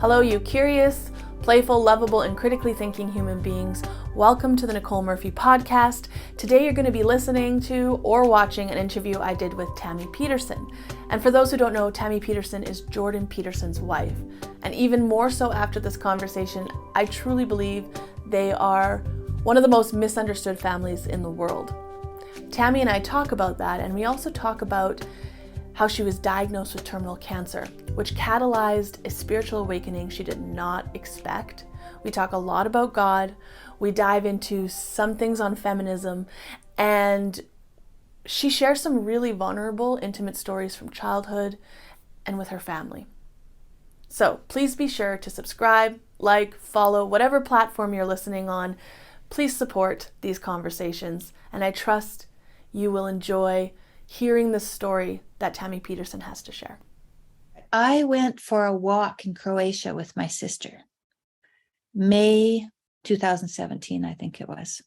Hello, you curious, playful, lovable, and critically thinking human beings. Welcome to the Nicole Murphy podcast. Today you're going to be listening to or watching an interview I did with Tammy Peterson. And for those who don't know, Tammy Peterson is Jordan Peterson's wife. And even more so after this conversation, I truly believe they are one of the most misunderstood families in the world. Tammy and I talk about that, and we also talk about how she was diagnosed with terminal cancer, which catalyzed a spiritual awakening she did not expect. We talk a lot about God. We dive into some things on feminism, and she shares some really vulnerable, intimate stories from childhood and with her family. So please be sure to subscribe, like, follow, whatever platform you're listening on. Please support these conversations, and I trust you will enjoy hearing the story that Tammy Peterson has to share. I went for a walk in Croatia with my sister, May 2017, I think it was.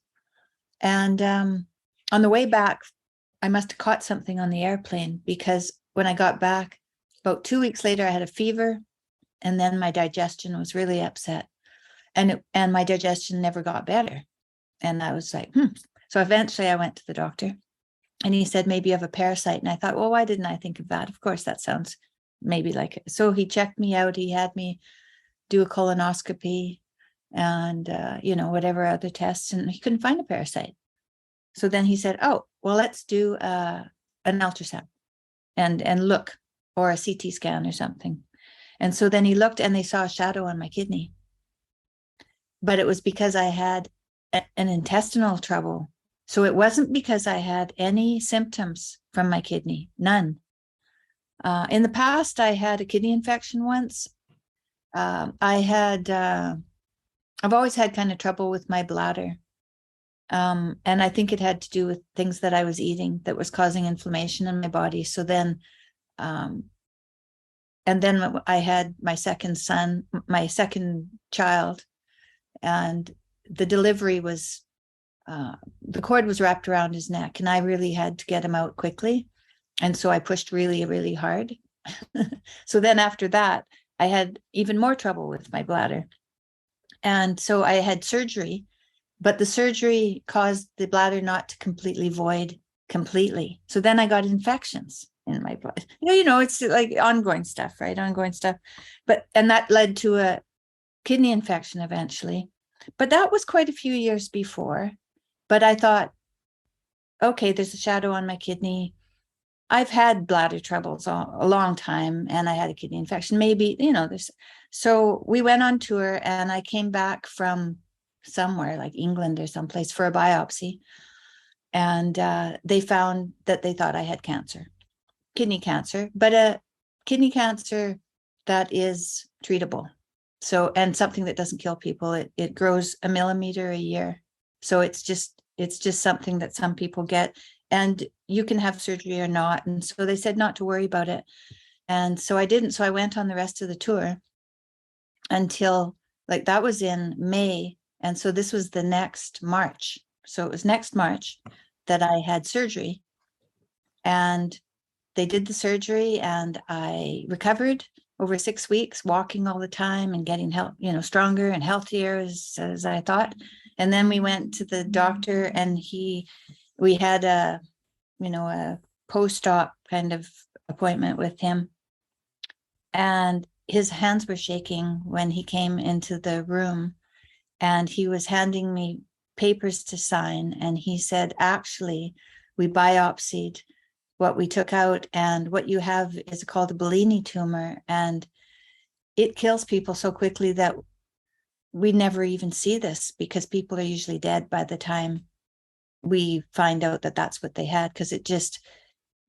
And on the way back, I must have caught something on the airplane, because when I got back, about 2 weeks later, I had a fever, and then my digestion was really upset, and my digestion never got better. And I was like, So eventually I went to the doctor, and he said, maybe you have a parasite. And I thought, well, why didn't I think of that? Of course, that sounds maybe like it. So he checked me out. He had me do a colonoscopy and, whatever other tests, and he couldn't find a parasite. So then he said, oh, well, let's do an ultrasound and look, or a CT scan or something. And so then he looked, and they saw a shadow on my kidney. But it was because I had an intestinal trouble. So it wasn't because I had any symptoms from my kidney, none. In the past, I had a kidney infection once. I've always had kind of trouble with my bladder. And I think it had to do with things that I was eating that was causing inflammation in my body. So then, and then I had my second child, and the delivery was, the cord was wrapped around his neck, and I really had to get him out quickly. And so I pushed really, really hard. So then after that, I had even more trouble with my bladder. And so I had surgery, but the surgery caused the bladder not to completely void completely. So then I got infections in my blood. It's like ongoing stuff, right? Ongoing stuff. And that led to a kidney infection eventually. But that was quite a few years before. But I thought, okay, there's a shadow on my kidney. I've had bladder troubles a long time, and I had a kidney infection. Maybe, this. So we went on tour, and I came back from somewhere like England or someplace for a biopsy. And they found that they thought I had kidney cancer, but a kidney cancer that is treatable. So, and something that doesn't kill people. It grows a millimeter a year. So it's just something that some people get, and you can have surgery or not. And so they said not to worry about it. And so I didn't. So I went on the rest of the tour until, like, that was in May. And so this was the next March. So it was next March that I had surgery, and they did the surgery, and I recovered over 6 weeks, walking all the time and getting stronger and healthier as I thought. And then we went to the doctor, and we had a post-op kind of appointment with him, and his hands were shaking when he came into the room, and he was handing me papers to sign. And he said, actually, we biopsied what we took out, and what you have is called a Bellini tumor, and it kills people so quickly that we never even see this, because people are usually dead by the time we find out that that's what they had, because it just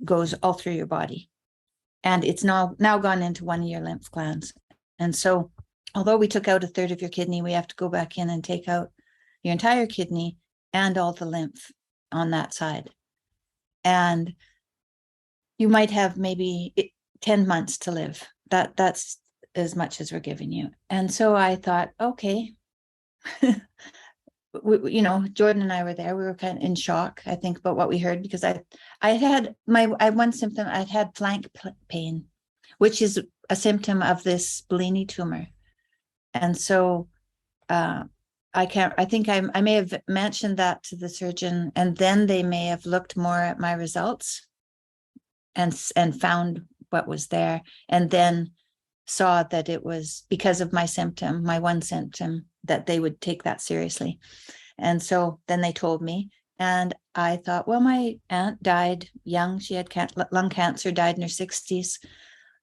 goes all through your body, and it's now gone into one of your lymph glands. And so although we took out a third of your kidney, we have to go back in and take out your entire kidney and all the lymph on that side. And you might have maybe 10 months to live. That's as much as we're giving you. And so I thought, okay, Jordan and I were there. We were kind of in shock, I think, about what we heard, because I had one symptom. I'd had flank pain, which is a symptom of this Bellini tumor. And so I think I may have mentioned that to the surgeon, and then they may have looked more at my results and found what was there, and then saw that it was because of my symptom, my one symptom, that they would take that seriously. And so then they told me, and I thought, well, my aunt died young. She had lung cancer, died in her 60s.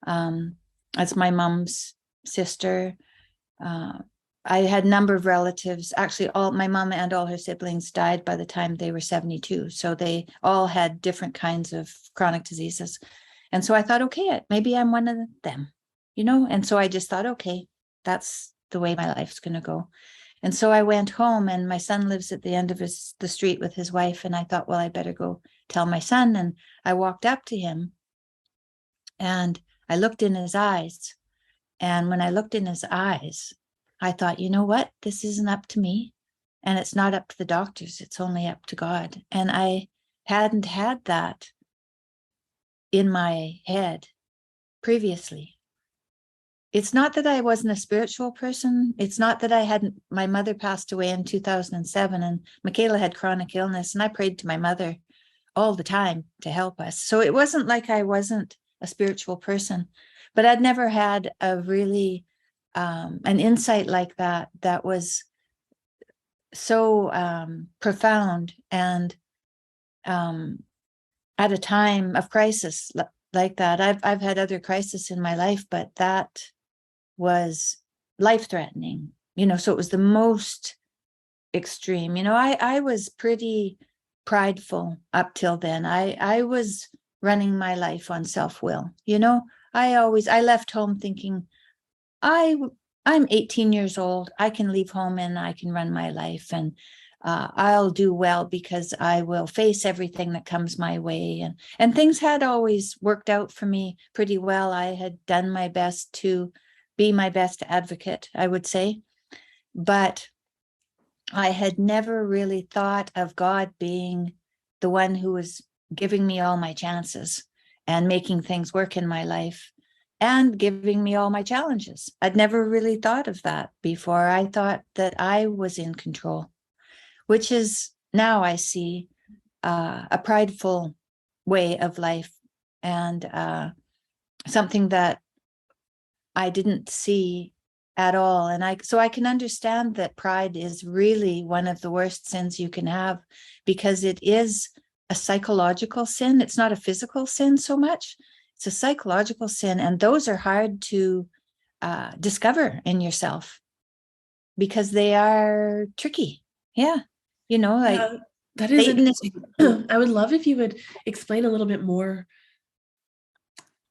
That's my mom's sister. Uh, I had a number of relatives. Actually, all my mom and all her siblings died by the time they were 72. So they all had different kinds of chronic diseases. And so I thought, okay, maybe I'm one of them, And so I just thought, okay, that's the way my life's going to go. And so I went home, and my son lives at the end of the street with his wife. And I thought, well, I better go tell my son. And I walked up to him and I looked in his eyes. And when I looked in his eyes, I thought, you know what? This isn't up to me. And it's not up to the doctors. It's only up to God. And I hadn't had that in my head previously. It's not that I wasn't a spiritual person. It's not that I hadn't, my mother passed away in 2007, and Michaela had chronic illness, and I prayed to my mother all the time to help us. So it wasn't like I wasn't a spiritual person, but I'd never had a really, an insight like that was so profound, and at a time of crisis like that. I've had other crises in my life, but that was life-threatening, so it was the most extreme. I was pretty prideful up till then. I was running my life on self-will. I left home thinking, I'm 18 years old. I can leave home and I can run my life, and I'll do well because I will face everything that comes my way. And things had always worked out for me pretty well. I had done my best to be my best advocate, I would say. But I had never really thought of God being the one who was giving me all my chances and making things work in my life and giving me all my challenges. I'd never really thought of that before. I thought that I was in control, which is now I see a prideful way of life, and something that I didn't see at all. And so I can understand that pride is really one of the worst sins you can have, because it is a psychological sin. It's not a physical sin so much. It's a psychological sin. And those are hard to discover in yourself because they are tricky. Yeah. Like Yeah, that is Satan is. interesting. I would love if you would explain a little bit more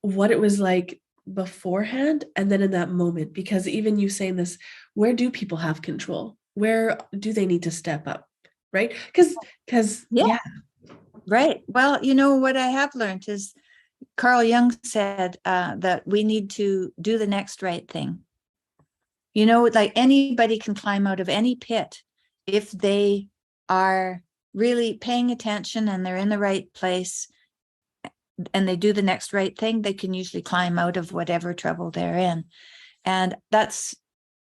what it was like beforehand and then in that moment, because even you saying this, where do people have control? Where do they need to step up? Right? Because Yeah. Right. Well, what I have learned is Carl Jung said that we need to do the next right thing. Like anybody can climb out of any pit if they are really paying attention and they're in the right place and they do the next right thing. They can usually climb out of whatever trouble they're in. And that's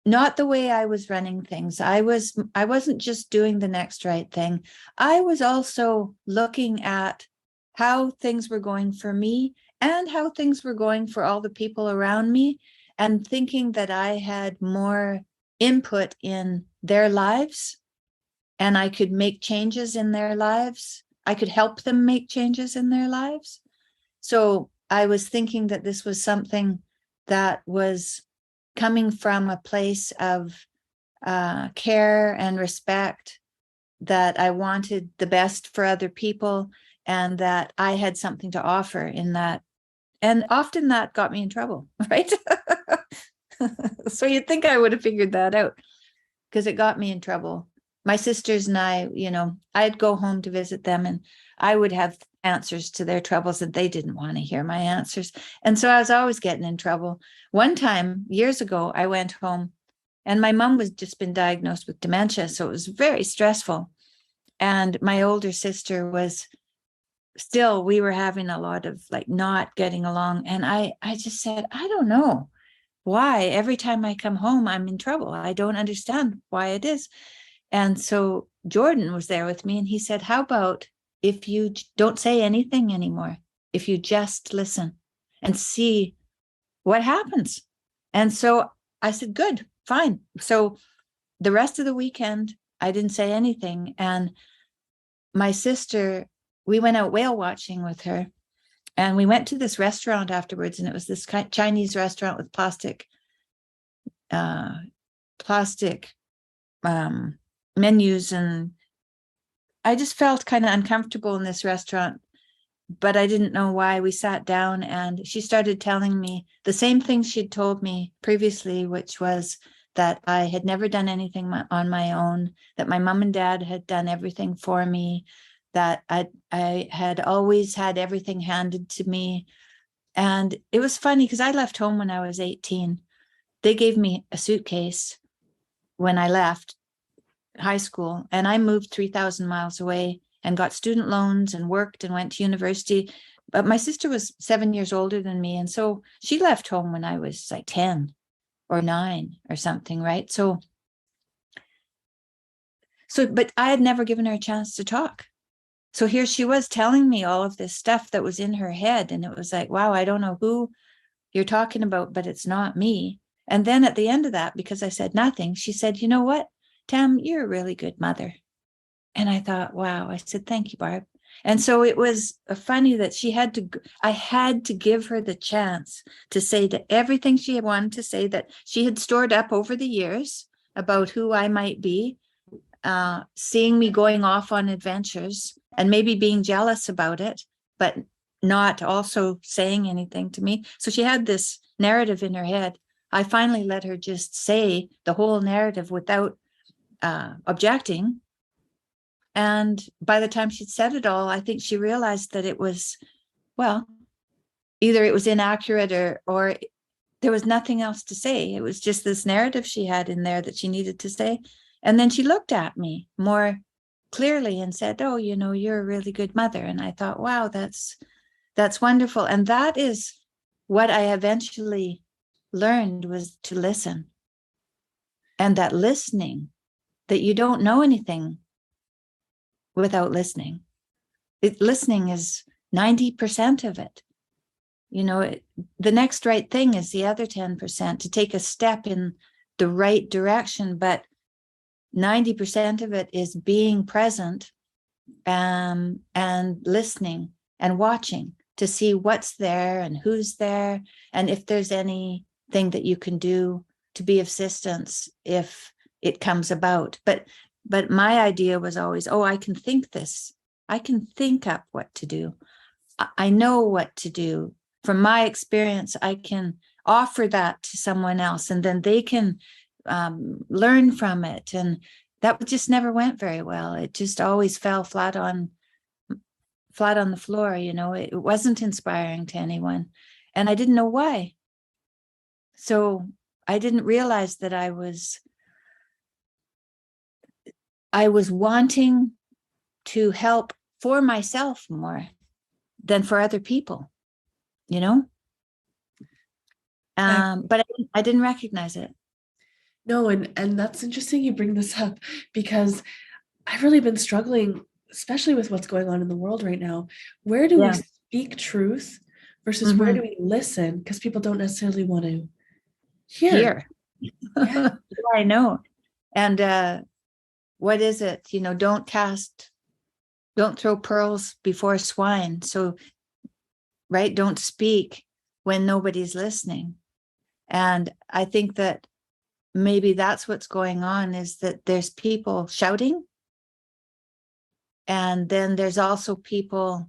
not the way I was running things. I wasn't just doing the next right thing. I was also looking at how things were going for me and how things were going for all the people around me, and thinking that I had more input in their lives and I could make changes in their lives. I could help them make changes in their lives. So I was thinking that this was something that was coming from a place of care and respect, that I wanted the best for other people, and that I had something to offer in that. And often that got me in trouble, right? So you'd think I would have figured that out, because it got me in trouble. My sisters and I'd go home to visit them, and I would have answers to their troubles, and they didn't want to hear my answers. And so I was always getting in trouble. One time, years ago, I went home, and my mom was just been diagnosed with dementia. So it was very stressful. And my older sister was we were having a lot of like not getting along. And I just said, I don't know why every time I come home, I'm in trouble. I don't understand why it is. And so Jordan was there with me, and he said, how about if you don't say anything anymore, if you just listen and see what happens? And so I said, good, fine. So the rest of the weekend, I didn't say anything. And my sister, we went out whale watching with her, and we went to this restaurant afterwards, and it was this Chinese restaurant with plastic menus. And I just felt kind of uncomfortable in this restaurant, but I didn't know why. We sat down, and she started telling me the same thing she'd told me previously, which was that I had never done anything on my own, that my mom and dad had done everything for me, that I had always had everything handed to me. And it was funny because I left home when I was 18. They gave me a suitcase when I left high school, and I moved 3,000 miles away and got student loans and worked and went to university. But my sister was 7 years older than me, and so she left home when I was like 10 or 9 or something, right? So but I had never given her a chance to talk. So here she was telling me all of this stuff that was in her head, and it was like, wow, I don't know who you're talking about, but it's not me. And then at the end of that, because I said nothing, she said, you know what, Tam, you're a really good mother. And I thought, wow. I said, thank you, Barb. And so it was funny that I had to give her the chance to say that everything she had wanted to say, that she had stored up over the years about who I might be, seeing me going off on adventures and maybe being jealous about it, but not also saying anything to me. So she had this narrative in her head. I finally let her just say the whole narrative without objecting. And by the time she'd said it all, I think she realized that it was, well, either it was inaccurate or there was nothing else to say. It was just this narrative she had in there that she needed to say. And then she looked at me more clearly and said, oh, you're a really good mother. And I thought, wow, that's wonderful. And that is what I eventually learned, was to listen. And that listening, that you don't know anything without listening. Listening is 90% of it. The next right thing is the other 10%, to take a step in the right direction. But 90% of it is being present, and listening and watching to see what's there and who's there, and if there's anything that you can do to be of assistance if it comes about. But my idea was always, oh, I can think this. I can think up what to do. I know what to do. From my experience, I can offer that to someone else, and then they can learn from it. And that just never went very well. It just always fell flat on the floor. It wasn't inspiring to anyone, and I didn't know why. So I didn't realize that I was wanting to help for myself more than for other people, but I didn't recognize it. No, and that's interesting you bring this up, because I've really been struggling, especially with what's going on in the world right now. Where do we speak truth versus where do we listen? Because people don't necessarily want to hear. Yeah. I know. And what is it? Don't throw pearls before swine. So, right, don't speak when nobody's listening. And I think that maybe that's what's going on, is that there's people shouting, and then there's also people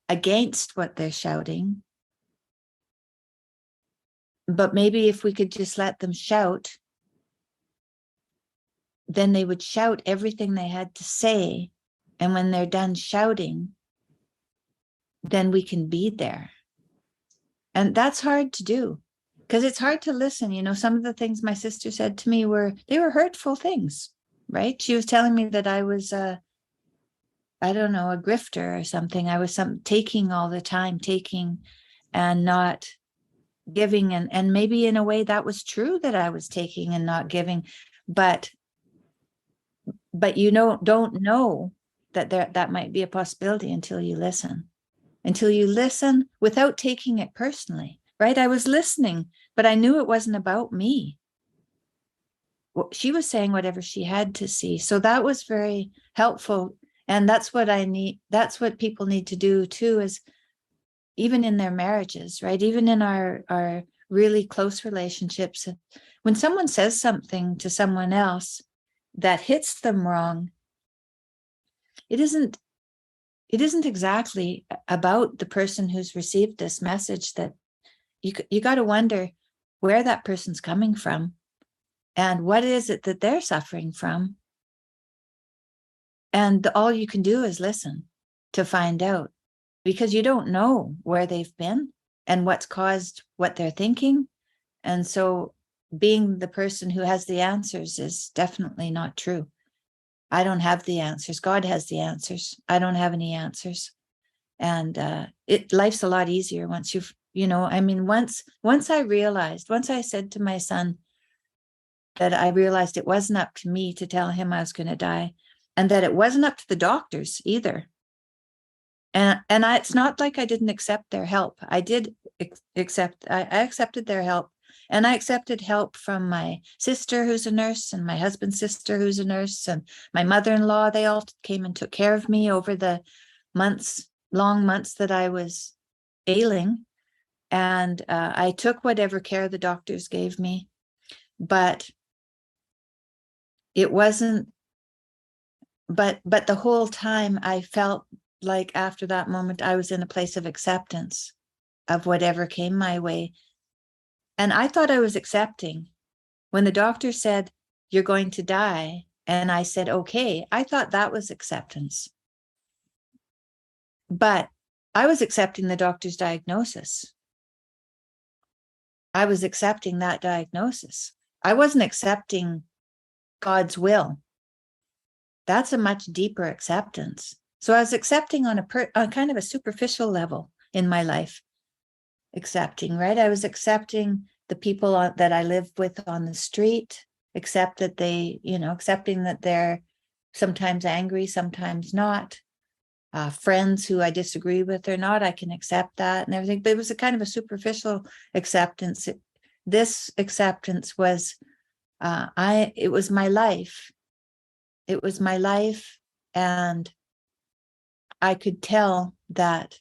against what they're shouting. But maybe if we could just let them shout, then they would shout everything they had to say. And when they're done shouting, then we can be there. And that's hard to do, because it's hard to listen. Some of the things my sister said to me were hurtful things, right? She was telling me that I was I don't know, a grifter or something. I was taking all the time, and not giving, and maybe in a way that was true, that I was taking and not giving, but you don't know that that might be a possibility until you listen without taking it personally, right? I was listening, but I knew it wasn't about me. She was saying whatever she had to see. So that was very helpful. And that's what I need. That's what people need to do too, is even in their marriages, right? Even in our really close relationships. When someone says something to someone else that hits them wrong, it isn't exactly about the person who's received this message. That you got to wonder where that person's coming from and what is it that they're suffering from. And all you can do is listen to find out, because you don't know where they've been and what's caused what they're thinking. And so being the person who has the answers is definitely not true. I don't have the answers. God has the answers. I don't have any answers. And life's a lot easier once once I said to my son that I realized it wasn't up to me to tell him I was going to die, and that it wasn't up to the doctors either. And it's not like I didn't accept their help. I did accept, I accepted their help, and I accepted help from my sister who's a nurse, and my husband's sister who's a nurse, and my mother-in-law. They all came and took care of me over the long months that I was ailing. And I took whatever care the doctors gave me, but it wasn't, but the whole time I felt like after that moment, I was in a place of acceptance of whatever came my way. And I thought I was accepting. When the doctor said, "You're going to die," and I said, "Okay," I thought that was acceptance. But I was accepting the doctor's diagnosis. I was accepting that diagnosis. I wasn't accepting God's will. That's a much deeper acceptance. So I was accepting on a kind of a superficial level in my life. Accepting, right? I was accepting the people that I live with on the street, accepting that they're sometimes angry, sometimes not. Friends who I disagree with or not, I can accept that and everything. But it was a kind of a superficial acceptance. This acceptance was, it was my life. It was my life, and I could tell that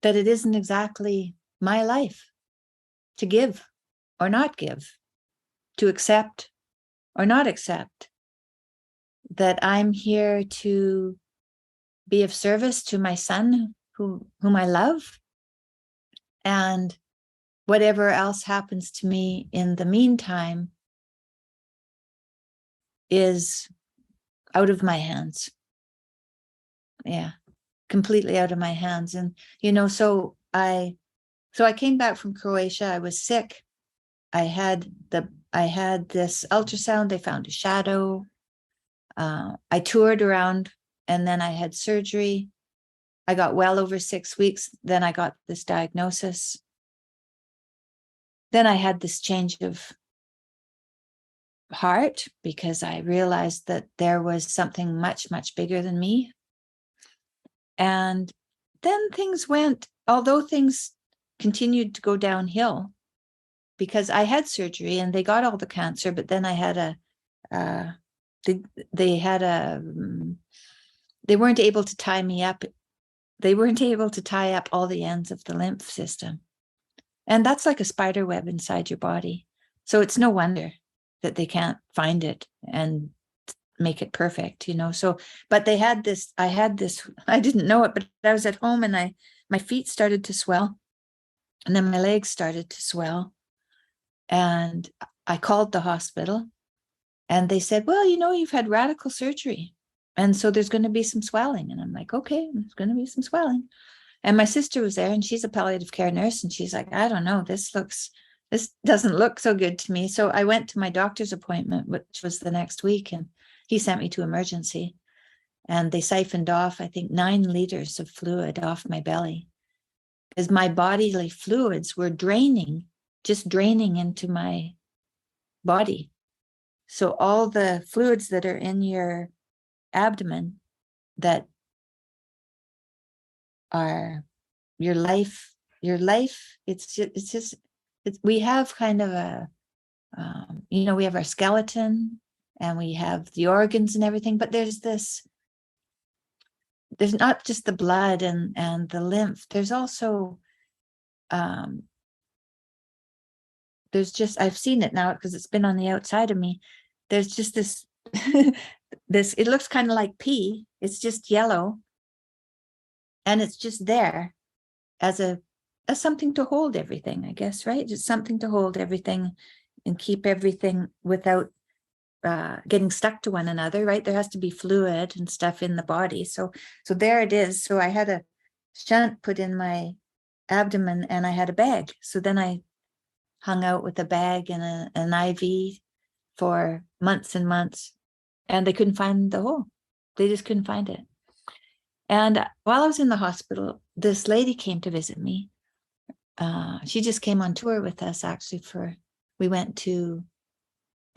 it isn't exactly my life to give or not give, to accept or not accept, that I'm here to be of service to my son whom I love, and whatever else happens to me in the meantime is out of my hands. Yeah, completely out of my hands. And so I came back from Croatia. I was sick. I had this ultrasound. They found a shadow. I toured around, and then I had surgery. I got well over 6 weeks. Then I got this diagnosis. Then I had this change of heart, because I realized that there was something much, much bigger than me. And then although things continued to go downhill, because I had surgery and they got all the cancer, but then I had they weren't able to tie me up. They weren't able to tie up all the ends of the lymph system. And that's like a spider web inside your body. So it's no wonder that they can't find it and make it perfect, So, but I had this, I didn't know it, but I was at home, and my feet started to swell, and then my legs started to swell. And I called the hospital, and they said, "Well, you've had radical surgery, and so there's going to be some swelling." And I'm like, "Okay, there's going to be some swelling." And my sister was there, and she's a palliative care nurse, and she's like, "I don't know, this doesn't look so good to me." So I went to my doctor's appointment, which was the next week, and he sent me to emergency. And they siphoned off, I think, 9 liters of fluid off my belly, because my bodily fluids were just draining into my body. So all the fluids that are in your abdomen that are your life, we have kind of a, we have our skeleton and we have the organs and everything, but there's not just the blood and the lymph. There's also, I've seen it now because it's been on the outside of me. There's just this, it looks kind of like pee. It's just yellow. And it's just there as something to hold everything, I guess, right? Just something to hold everything and keep everything without getting stuck to one another, right? There has to be fluid and stuff in the body. So there it is. So I had a shunt put in my abdomen and I had a bag. So then I hung out with a bag and an IV for months and months, and they couldn't find the hole. They just couldn't find it. And while I was in the hospital, this lady came to visit me. She just came on tour with us, actually. We went to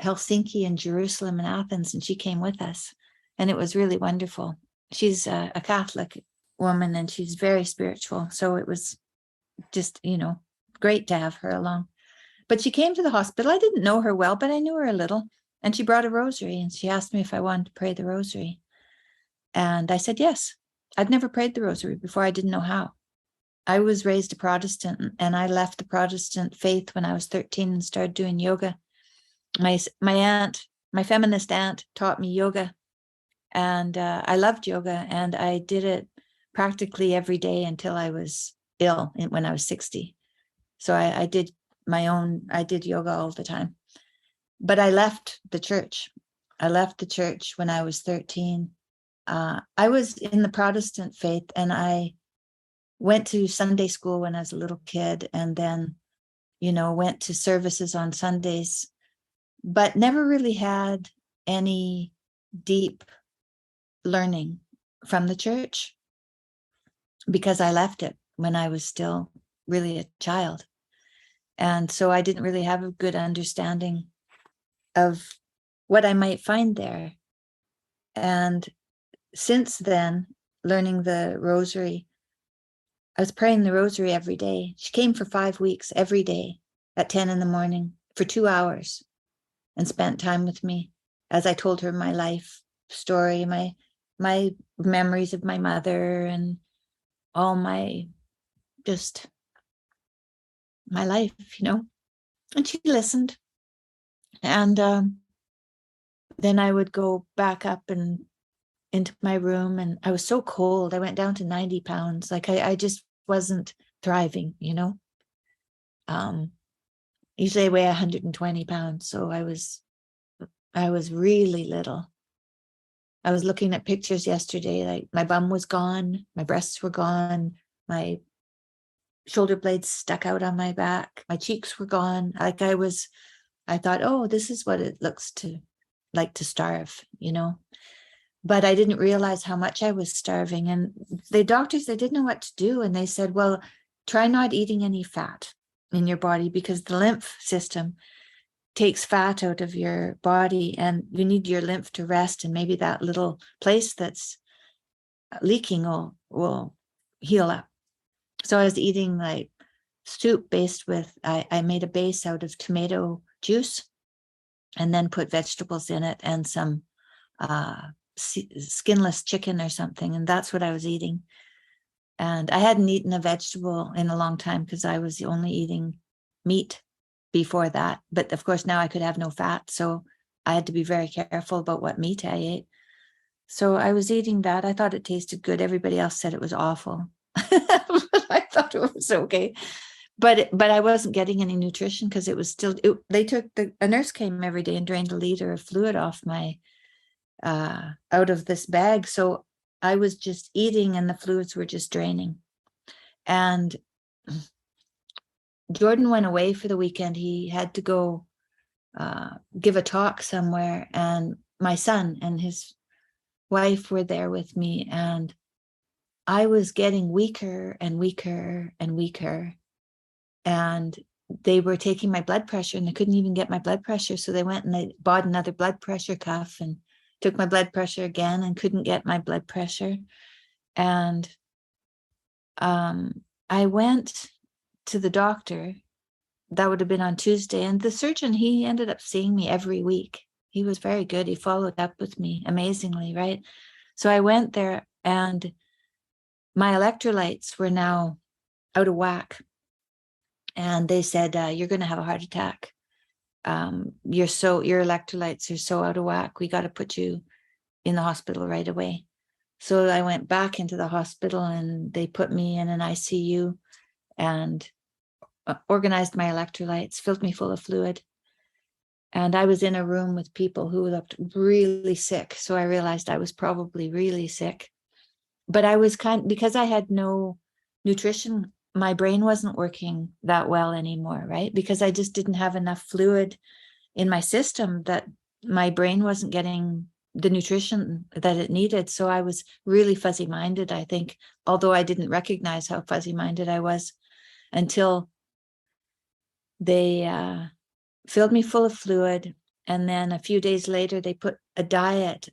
Helsinki and Jerusalem and Athens, and she came with us, and it was really wonderful. She's a Catholic woman, and she's very spiritual. So it was just, great to have her along. But she came to the hospital. I didn't know her well, but I knew her a little. And she brought a rosary, and she asked me if I wanted to pray the rosary. And I said yes. I'd never prayed the rosary before. I didn't know how. I was raised a Protestant, and I left the Protestant faith when I was 13 and started doing yoga. My aunt, my feminist aunt, taught me yoga, and I loved yoga, and I did it practically every day until I was ill when I was 60. So I did yoga all the time. But I left the church. When I was 13. I was in the Protestant faith, and I went to Sunday school when I was a little kid, and then, went to services on Sundays, but never really had any deep learning from the church because I left it when I was still really a child. And so I didn't really have a good understanding of what I might find there. And since then, learning the rosary, I was praying the rosary every day. She came for 5 weeks every day at 10 in the morning for 2 hours and spent time with me as I told her my life story, my memories of my mother, and all my life, and she listened. And then I would go back up and into my room, and I was so cold. I went down to 90 pounds. Like I just wasn't thriving, usually I weigh 120 pounds. So I was really little. I was looking at pictures yesterday, like my bum was gone, my breasts were gone, my shoulder blades stuck out on my back, my cheeks were gone. Like I thought, oh, this is what it looks like to starve, But I didn't realize how much I was starving. And the doctors, they didn't know what to do. And they said, well, try not eating any fat in your body, because the lymph system takes fat out of your body, and you need your lymph to rest. And maybe that little place that's leaking will heal up. So I was eating like soup based with, I made a base out of tomato juice and then put vegetables in it and some skinless chicken or something. And that's what I was eating. And I hadn't eaten a vegetable in a long time because I was only eating meat before that. But of course, now I could have no fat. So I had to be very careful about what meat I ate. So I was eating that. I thought it tasted good. Everybody else said it was awful. I thought it was okay. But I wasn't getting any nutrition because it was still, a nurse came every day and drained a liter of fluid off my, out of this bag. So I was just eating and the fluids were just draining. And Jordan went away for the weekend. He had to go give a talk somewhere, and my son and his wife were there with me, and I was getting weaker and weaker and weaker. And they were taking my blood pressure, and they couldn't even get my blood pressure. So they went and they bought another blood pressure cuff and took my blood pressure again and couldn't get my blood pressure. And I went to the doctor. That would have been on Tuesday. And the surgeon, he ended up seeing me every week. He was very good. He followed up with me amazingly, right? So I went there, and my electrolytes were now out of whack. And they said, you're going to have a heart attack. Your electrolytes are so out of whack. We got to put you in the hospital right away. So I went back into the hospital, and they put me in an ICU and organized my electrolytes, filled me full of fluid. And I was in a room with people who looked really sick. So I realized I was probably really sick. But I was because I had no nutrition, my brain wasn't working that well anymore, right? Because I just didn't have enough fluid in my system, that my brain wasn't getting the nutrition that it needed. So I was really fuzzy-minded, I think, although I didn't recognize how fuzzy-minded I was until they filled me full of fluid. And then a few days later, they put a diet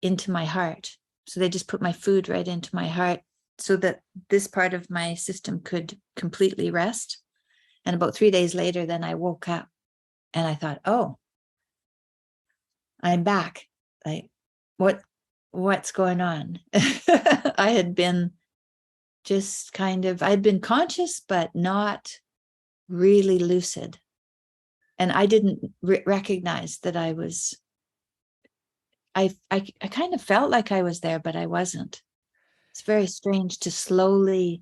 into my heart. So they just put my food right into my heart so that this part of my system could completely rest. And about 3 days later, then I woke up and I thought, oh, I'm back. Like, what's going on? I had been just I'd been conscious, but not really lucid. And I didn't recognize that I was, I kind of felt like I was there, but I wasn't. It's very strange to slowly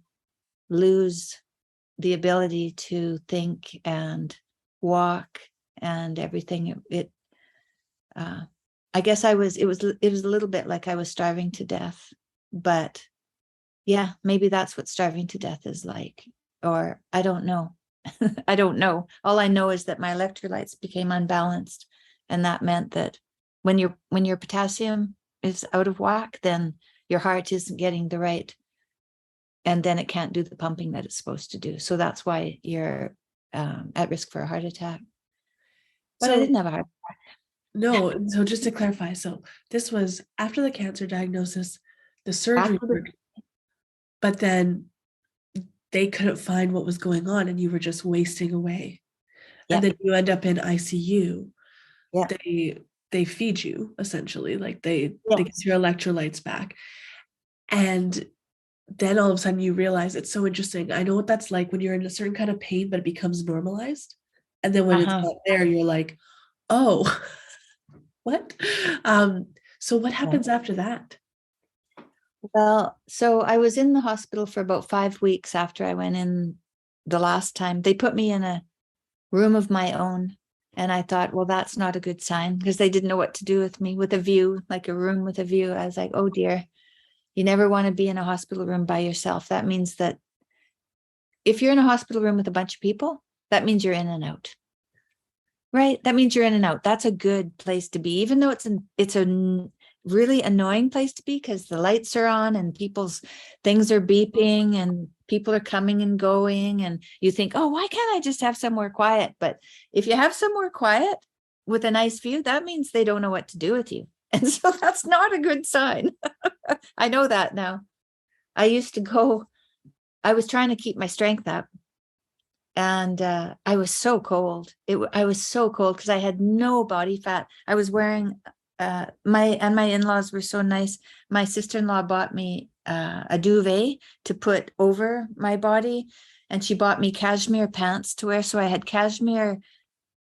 lose the ability to think and walk and everything. I guess it was a little bit like I was starving to death, but yeah, maybe that's what starving to death is like, or I don't know. I don't know. All I know is that my electrolytes became unbalanced, and that meant that when your potassium is out of whack, then your heart isn't getting the right, and then it can't do the pumping that it's supposed to do. So that's why you're at risk for a heart attack. But I didn't have a heart attack. No, so just to clarify, so this was after the cancer diagnosis, the surgery worked, but then they couldn't find what was going on, and you were just wasting away. And then you end up in ICU. Yeah. They feed you essentially, like they get your electrolytes back. And then all of a sudden you realize, it's so interesting. I know what that's like when you're in a certain kind of pain, but it becomes normalized. And then when it's not there, you're like, oh, what? So what happens after that? Well, so I was in the hospital for about 5 weeks after I went in the last time. They put me in a room of my own. And I thought, well, that's not a good sign, because they didn't know what to do with me, with a view, like a room with a view. I was like, oh dear, you never want to be in a hospital room by yourself. That means that if you're in a hospital room with a bunch of people, that means you're in and out. Right? That means you're in and out. That's a good place to be, even though it's a really annoying place to be, because the lights are on and people's things are beeping and people are coming and going, and you think, oh, why can't I just have somewhere quiet? But if you have somewhere quiet with a nice view, that means they don't know what to do with you. And so that's not a good sign. I know that now. I was trying to keep my strength up, and I was so cold. I was so cold because I had no body fat. I was wearing my in-laws were so nice. My sister-in-law bought me a duvet to put over my body, and she bought me cashmere pants to wear. So I had cashmere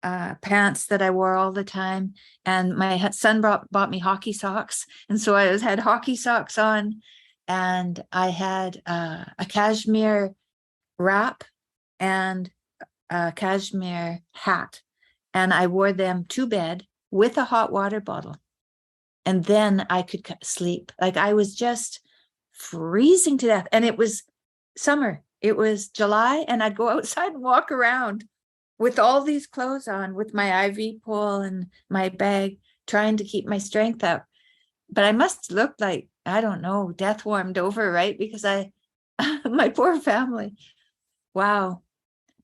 pants that I wore all the time, and my son bought me hockey socks, and so I had hockey socks on, and I had a cashmere wrap and a cashmere hat, and I wore them to bed with a hot water bottle, and then I could sleep. Like, I was just freezing to death, and it was summer. It was July, and I'd go outside and walk around with all these clothes on, with my IV pole and my bag, trying to keep my strength up. but I must look like, I don't know, death warmed over, right? Because my poor family. Wow.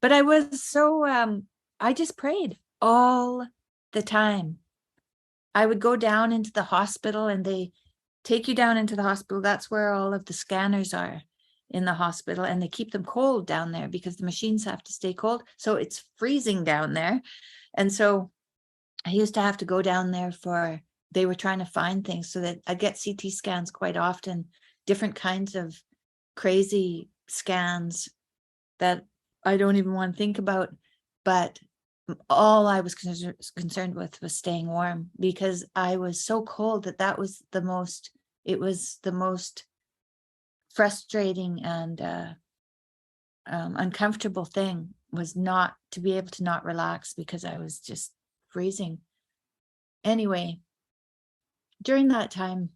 But I was so, I just prayed all the time. I would go down into the hospital, and they take you down into the hospital. That's where all of the scanners are in the hospital, and they keep them cold down there because the machines have to stay cold. So it's freezing down there. And so I used to have to go down there they were trying to find things, so that I get CT scans quite often, different kinds of crazy scans that I don't even want to think about. But all I was concerned with was staying warm, because I was so cold that was the most, it was the most frustrating and uncomfortable thing, was not to be able to not relax because I was just freezing. Anyway, during that time,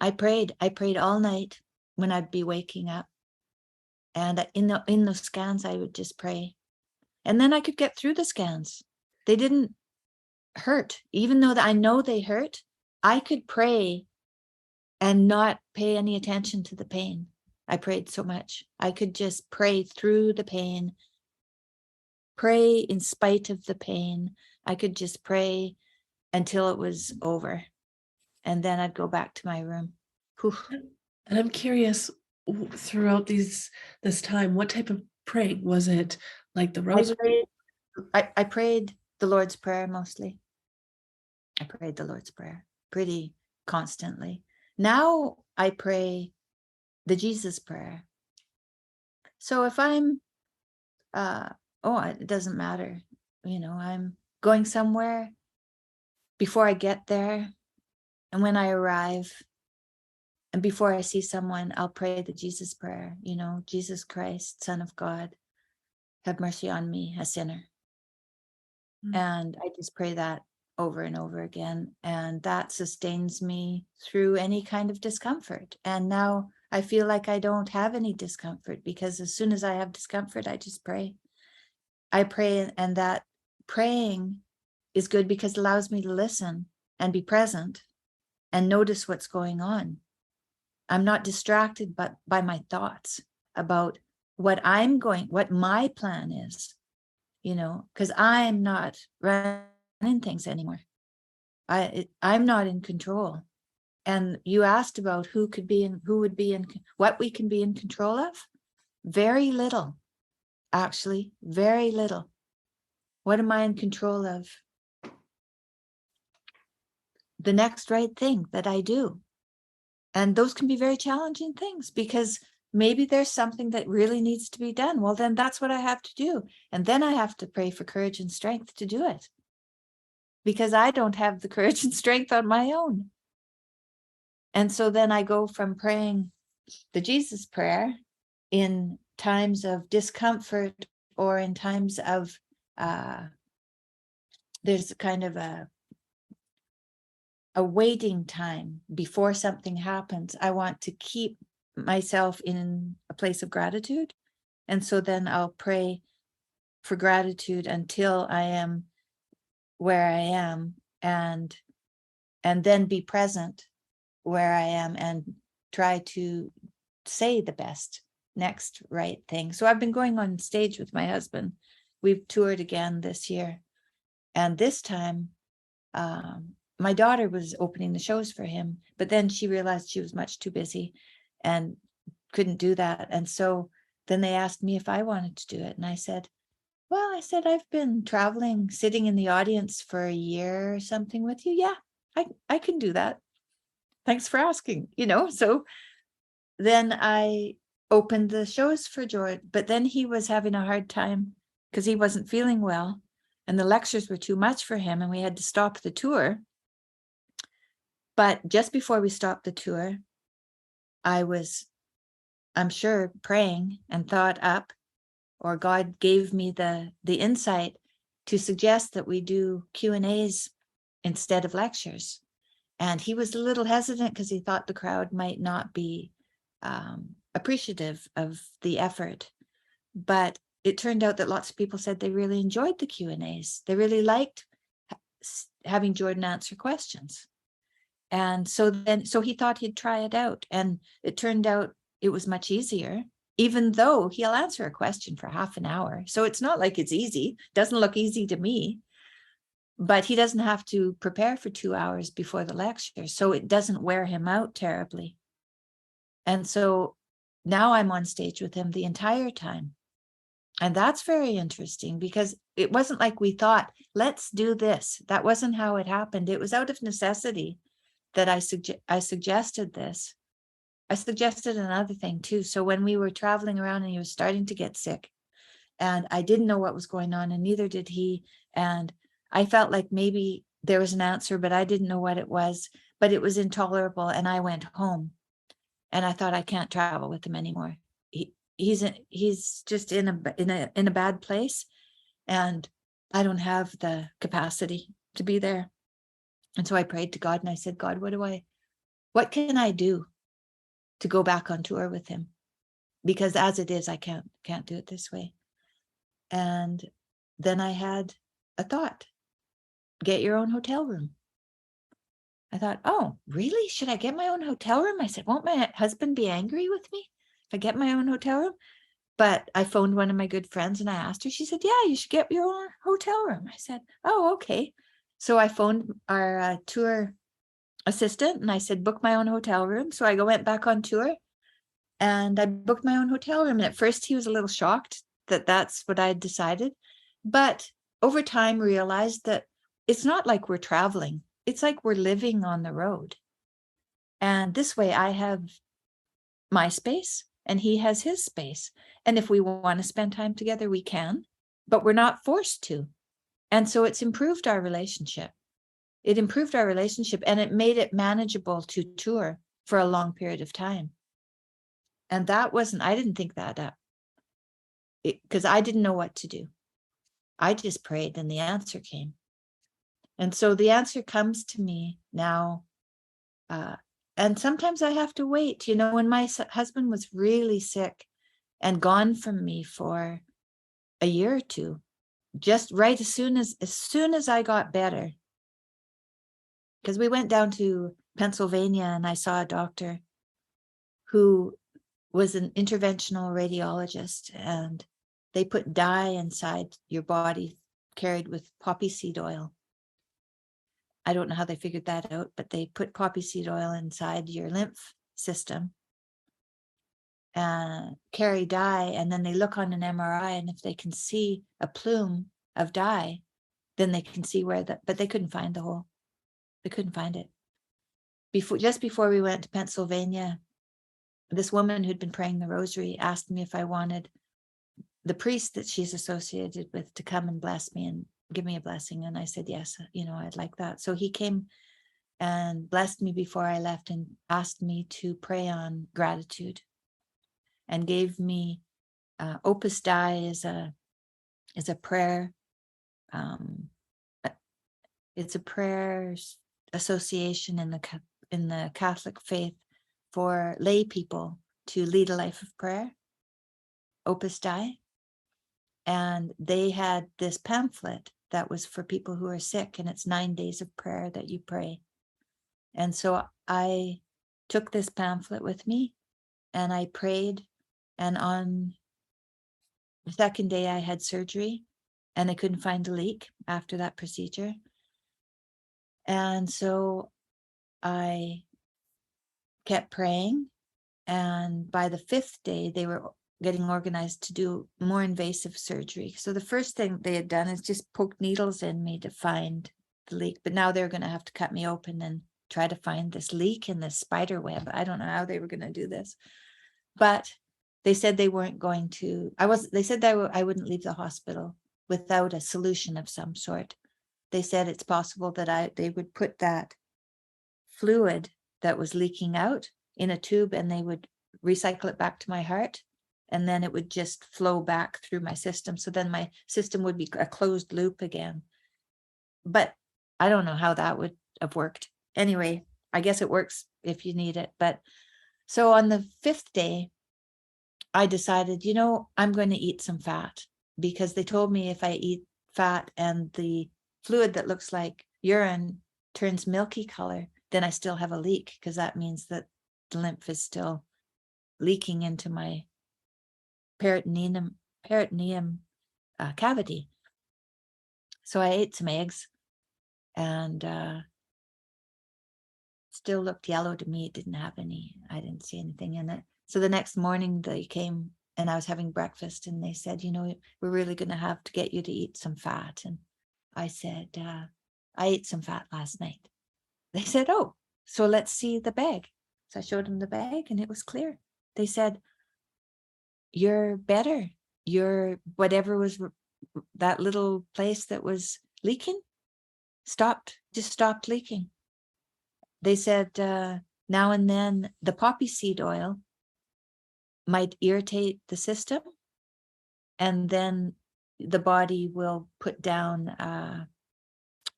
I prayed all night when I'd be waking up. And in those scans, I would just pray. And then I could get through the scans. They didn't hurt, even though I know they hurt. I could pray and not pay any attention to the pain. I prayed so much. I could just pray through the pain, pray in spite of the pain. I could just pray until it was over. And then I'd go back to my room. Whew. And I'm curious, throughout this time, what type of praying was it? Like the rosary? I prayed the Lord's Prayer mostly. I prayed the Lord's Prayer pretty constantly. Now I pray the Jesus Prayer. So if I'm, it doesn't matter. I'm going somewhere, before I get there and when I arrive and before I see someone, I'll pray the Jesus Prayer. Jesus Christ, Son of God, have mercy on me, a sinner. And I just pray that over and over again. And that sustains me through any kind of discomfort. And now I feel like I don't have any discomfort, because as soon as I have discomfort, I just pray. I pray, and that praying is good because it allows me to listen and be present and notice what's going on. I'm not distracted by my thoughts about what my plan is, because I'm not running things anymore. I'm not in control. And you asked about what we can be in control of. Very little, actually, very little. What am I in control of? The next right thing that I do. And those can be very challenging things, because maybe there's something that really needs to be done. Well, then that's what I have to do. And then I have to pray for courage and strength to do it, because I don't have the courage and strength on my own. And so then I go from praying the Jesus Prayer in times of discomfort, or in times of, there's kind of a waiting time before something happens. I want to keep myself in a place of gratitude. And so then I'll pray for gratitude until I am where I am, and then be present where I am and try to say the best next right thing. So I've been going on stage with my husband. We've toured again this year. And this time, my daughter was opening the shows for him, but then she realized she was much too busy and couldn't do that. And so then they asked me if I wanted to do it. And I said, I've been traveling, sitting in the audience for a year or something with you. Yeah, I can do that. Thanks for asking, So then I opened the shows for George, but then he was having a hard time because he wasn't feeling well and the lectures were too much for him, and we had to stop the tour. But just before we stopped the tour, I'm sure, praying and thought up, or God gave me the insight to suggest that we do Q&As instead of lectures. And he was a little hesitant because he thought the crowd might not be appreciative of the effort. But it turned out that lots of people said they really enjoyed the Q&As. They really liked having Jordan answer questions. And so he thought he'd try it out. And it turned out it was much easier, even though he'll answer a question for half an hour. So it's not like it's easy. Doesn't look easy to me, but he doesn't have to prepare for 2 hours before the lecture. So it doesn't wear him out terribly. And so now I'm on stage with him the entire time. And that's very interesting, because it wasn't like we thought, let's do this. That wasn't how it happened. It was out of necessity that I suggested this. I suggested another thing too. So when we were traveling around and he was starting to get sick, and I didn't know what was going on, and neither did he. And I felt like maybe there was an answer, but I didn't know what it was, but it was intolerable. And I went home and I thought, I can't travel with him anymore. He's just in a bad place, and I don't have the capacity to be there. And so I prayed to God and I said, God, what can I do to go back on tour with him? Because as it is, I can't do it this way. And then I had a thought, get your own hotel room. I thought, oh, really? Should I get my own hotel room? I said, won't my husband be angry with me if I get my own hotel room? But I phoned one of my good friends and I asked her, she said, yeah, you should get your own hotel room. I said, oh, okay. So I phoned our tour assistant and I said, book my own hotel room. So I went back on tour and I booked my own hotel room. And at first he was a little shocked that that's what I had decided. But over time realized that it's not like we're traveling. It's like we're living on the road. And this way I have my space and he has his space. And if we want to spend time together, we can, but we're not forced to. And so it's improved our relationship. It improved our relationship and it made it manageable to tour for a long period of time. And I didn't think that up because I didn't know what to do. I just prayed and the answer came. And so the answer comes to me now. And sometimes I have to wait. When my husband was really sick and gone from me for a year or two, just right as soon as I got better, because we went down to Pennsylvania and I saw a doctor who was an interventional radiologist, and they put dye inside your body carried with poppy seed oil. I don't know how they figured that out, but they put poppy seed oil inside your lymph system and carry dye. And then they look on an MRI, and if they can see a plume of dye, then they can see but they couldn't find the hole. They couldn't find it. Just before we went to Pennsylvania, this woman who'd been praying the rosary asked me if I wanted the priest that she's associated with to come and bless me and give me a blessing. And I said, yes, I'd like that. So he came and blessed me before I left and asked me to pray on gratitude and gave me Opus Dei is a prayer. It's a prayer association in the Catholic faith for lay people to lead a life of prayer, Opus Dei. And they had this pamphlet that was for people who are sick, and it's 9 days of prayer that you pray. And so I took this pamphlet with me and I prayed. And on the second day I had surgery and they couldn't find a leak after that procedure. And so I kept praying. And by the 5th day, they were getting organized to do more invasive surgery. So the first thing they had done is just poke needles in me to find the leak. But now they're going to have to cut me open and try to find this leak in this spider web. I don't know how they were going to do this. But they said they weren't going to. They said that I wouldn't leave the hospital without a solution of some sort. They said it's possible that they would put that fluid that was leaking out in a tube and they would recycle it back to my heart, and then it would just flow back through my system. So then my system would be a closed loop again. But I don't know how that would have worked. Anyway, I guess it works if you need it. But so on the 5th day, I decided, I'm going to eat some fat, because they told me if I eat fat and the fluid that looks like urine turns milky color, then I still have a leak, because that means that the lymph is still leaking into my peritoneum cavity. So I ate some eggs, and still looked yellow to me. It didn't have any, I didn't see anything in it. So the next morning they came, and I was having breakfast, and they said, we're really going to have to get you to eat some fat. And I said, I ate some fat last night. They said, oh, so let's see the bag. So I showed them the bag, and it was clear. They said, you're better. Whatever was that little place that was leaking just stopped leaking. They said, now and then the poppy seed oil might irritate the system, and then the body will put down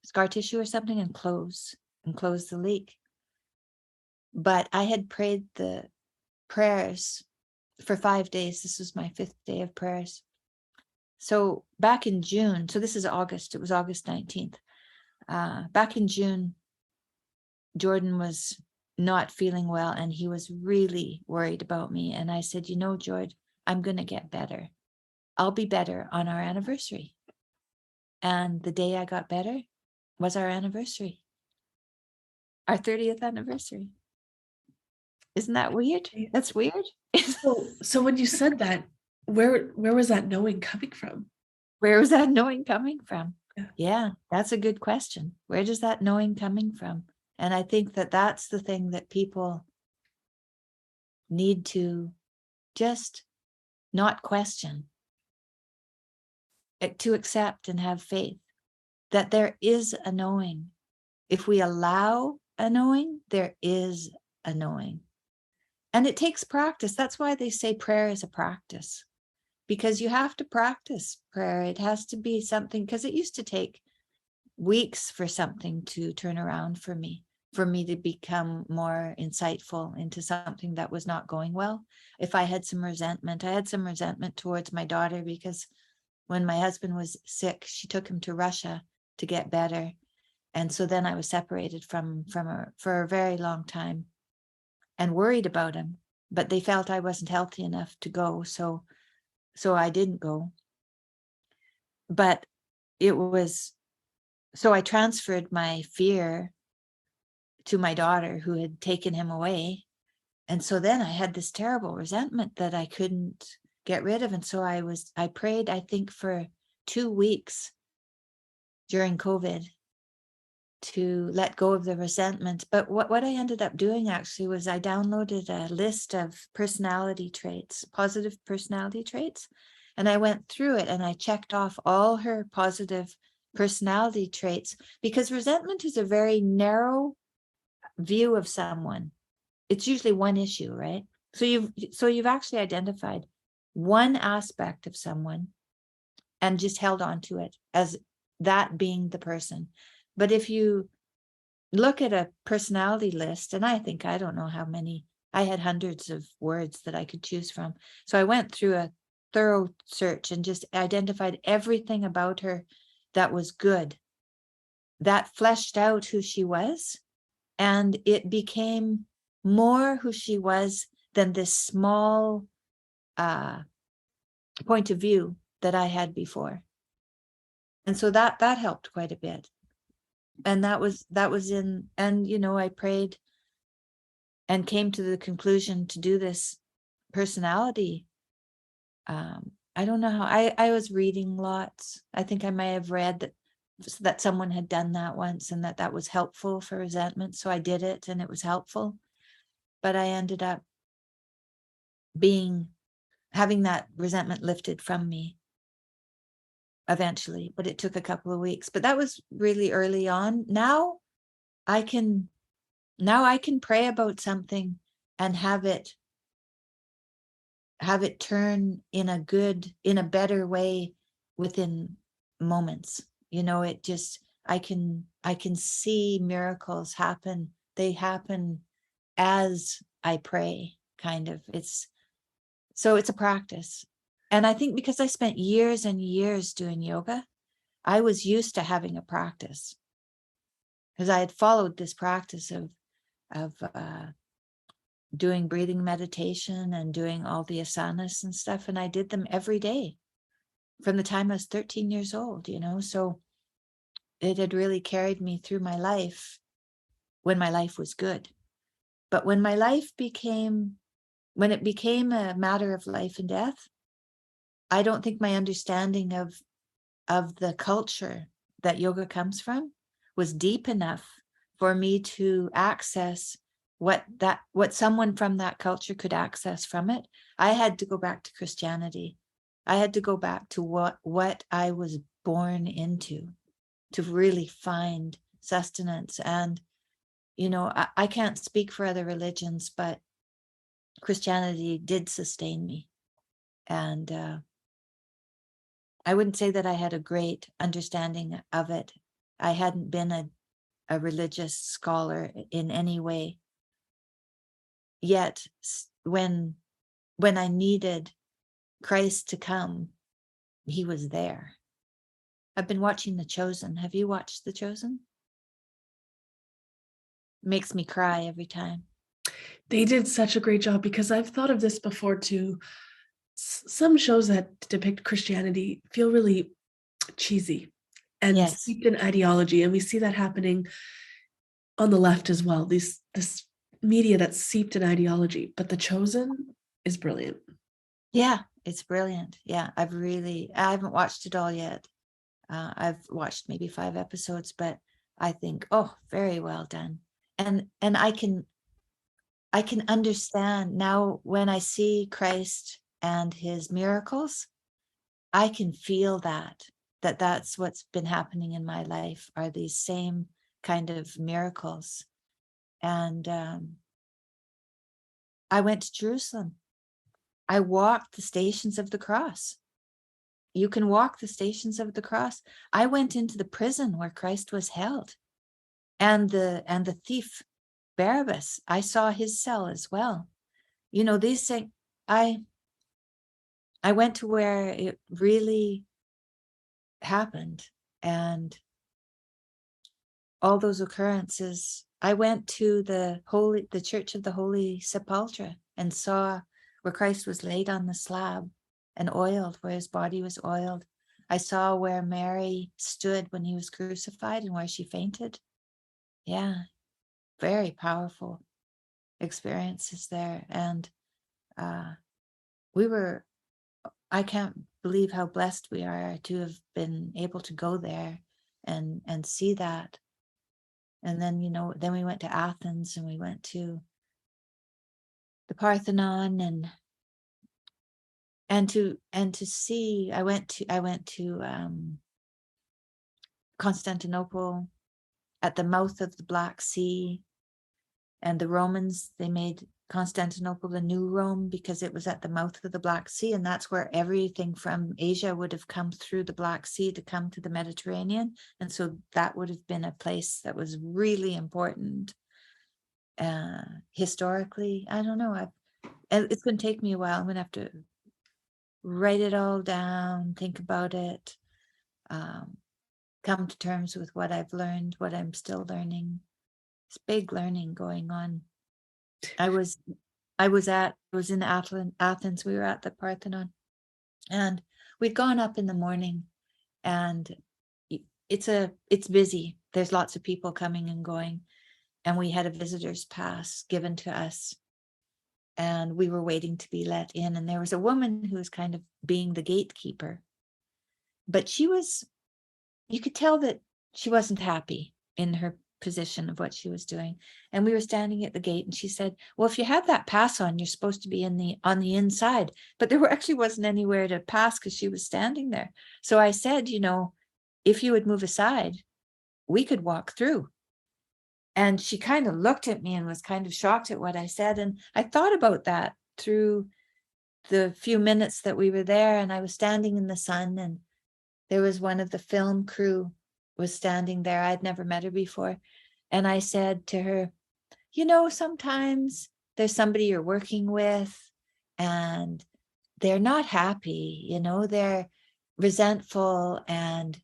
scar tissue or something and close the leak. But I had prayed the prayers for 5 days. This was my 5th day of prayers. So back in June, so this is August, it was August 19th. Back in June, Jordan was not feeling well, and he was really worried about me. And I said, George, I'm going to get better. I'll be better on our anniversary. And the day I got better was our anniversary, our 30th anniversary. Isn't that weird? That's weird. So when you said that, where was that knowing coming from? Where was that knowing coming from? Yeah, that's a good question. Where does that knowing coming from? And I think that that's the thing that people need to just not question, to accept and have faith that there is a knowing. If we allow a knowing, there is a knowing. And it takes practice. That's why they say prayer is a practice, because you have to practice prayer. It has to be something, because it used to take weeks for something to turn around for me to become more insightful into something that was not going well. If I had some resentment, towards my daughter, because when my husband was sick, she took him to Russia to get better. And so then I was separated from her for a very long time and worried about him, but they felt I wasn't healthy enough to go. So I didn't go. But so I transferred my fear to my daughter, who had taken him away. And so then I had this terrible resentment that I couldn't get rid of. And so I prayed, I think, for 2 weeks during COVID to let go of the resentment. But what I ended up doing actually was I downloaded a list of personality traits, positive personality traits. And I went through it and I checked off all her positive personality traits, because resentment is a very narrow view of someone. It's usually one issue, right? So you've actually identified one aspect of someone and just held on to it as that being the person. But if you look at a personality list, and I don't know how many, I had hundreds of words that I could choose from. So I went through a thorough search and just identified everything about her that was good, that fleshed out who she was. And it became more who she was than this small point of view that I had before. And so that helped quite a bit. And that was in, and I prayed and came to the conclusion to do this personality. I don't know how, I was reading lots. I think I may have read that someone had done that once, and that was helpful for resentment. So I did it and it was helpful. But I ended up having that resentment lifted from me eventually, but it took a couple of weeks. But that was really early on. Now I can pray about something and have it turn in a better way within moments. It just, I can see miracles happen. They happen as I pray, kind of. It's a practice. And I think because I spent years and years doing yoga, I was used to having a practice, because I had followed this practice of doing breathing meditation and doing all the asanas and stuff. And I did them every day from the time I was 13 years old, so it had really carried me through my life when my life was good. But when it became a matter of life and death, I don't think my understanding of the culture that yoga comes from was deep enough for me to access what someone from that culture could access from it. I had to go back to Christianity. I had to go back to what I was born into to really find sustenance. And, I can't speak for other religions, but Christianity did sustain me. And I wouldn't say that I had a great understanding of it. I hadn't been a religious scholar in any way. Yet when I needed Christ to come, he was there. I've been watching The Chosen. Have you watched The Chosen? It makes me cry every time. They did such a great job, because I've thought of this before too. Some shows that depict Christianity feel really cheesy and Yes. steeped in ideology, and we see that happening on the left as well. This media that's seeped in ideology, but The Chosen is brilliant. Yeah, it's brilliant. Yeah, I haven't watched it all yet. I've watched maybe 5 episodes, but I think, oh, very well done. And I can understand now when I see Christ and his miracles, I can feel that's what's been happening in my life, are these same kind of miracles. And I went to Jerusalem. I walked the stations of the cross. You can walk the stations of the cross. I went into the prison where Christ was held, and the thief Barabbas, I saw his cell as well. These things, I went to where it really happened, and all those occurrences. I went to the Church of the Holy Sepulchre and saw where Christ was laid on the slab and oiled, where his body was oiled. I saw where Mary stood when he was crucified and where she fainted. Yeah, very powerful experiences there. And I can't believe how blessed we are to have been able to go there and see that. And then, then we went to Athens, and we went to the Parthenon, and to see, I went to Constantinople, at the mouth of the Black Sea. And the Romans, they made Constantinople the new Rome because it was at the mouth of the Black Sea, and that's where everything from Asia would have come through the Black Sea to come to the Mediterranean. And so that would have been a place that was really important historically. I don't know. It's going to take me a while. I'm going to have to write it all down, think about it, come to terms with what I've learned, what I'm still learning. It's big learning going on. I was in Athens. We were at the Parthenon, and we'd gone up in the morning, and it's busy. There's lots of people coming and going, and we had a visitor's pass given to us, and we were waiting to be let in. And there was a woman who was kind of being the gatekeeper, but you could tell that she wasn't happy in her position of what she was doing. And we were standing at the gate, and she said, well, if you have that pass on, you're supposed to be on the inside. But there actually wasn't anywhere to pass because she was standing there. So I said, if you would move aside, we could walk through. And she kind of looked at me and was kind of shocked at what I said. And I thought about that through the few minutes that we were there, and I was standing in the sun, and there was one of the film crew was standing there. I'd never met her before. And I said to her, sometimes there's somebody you're working with and they're not happy, they're resentful and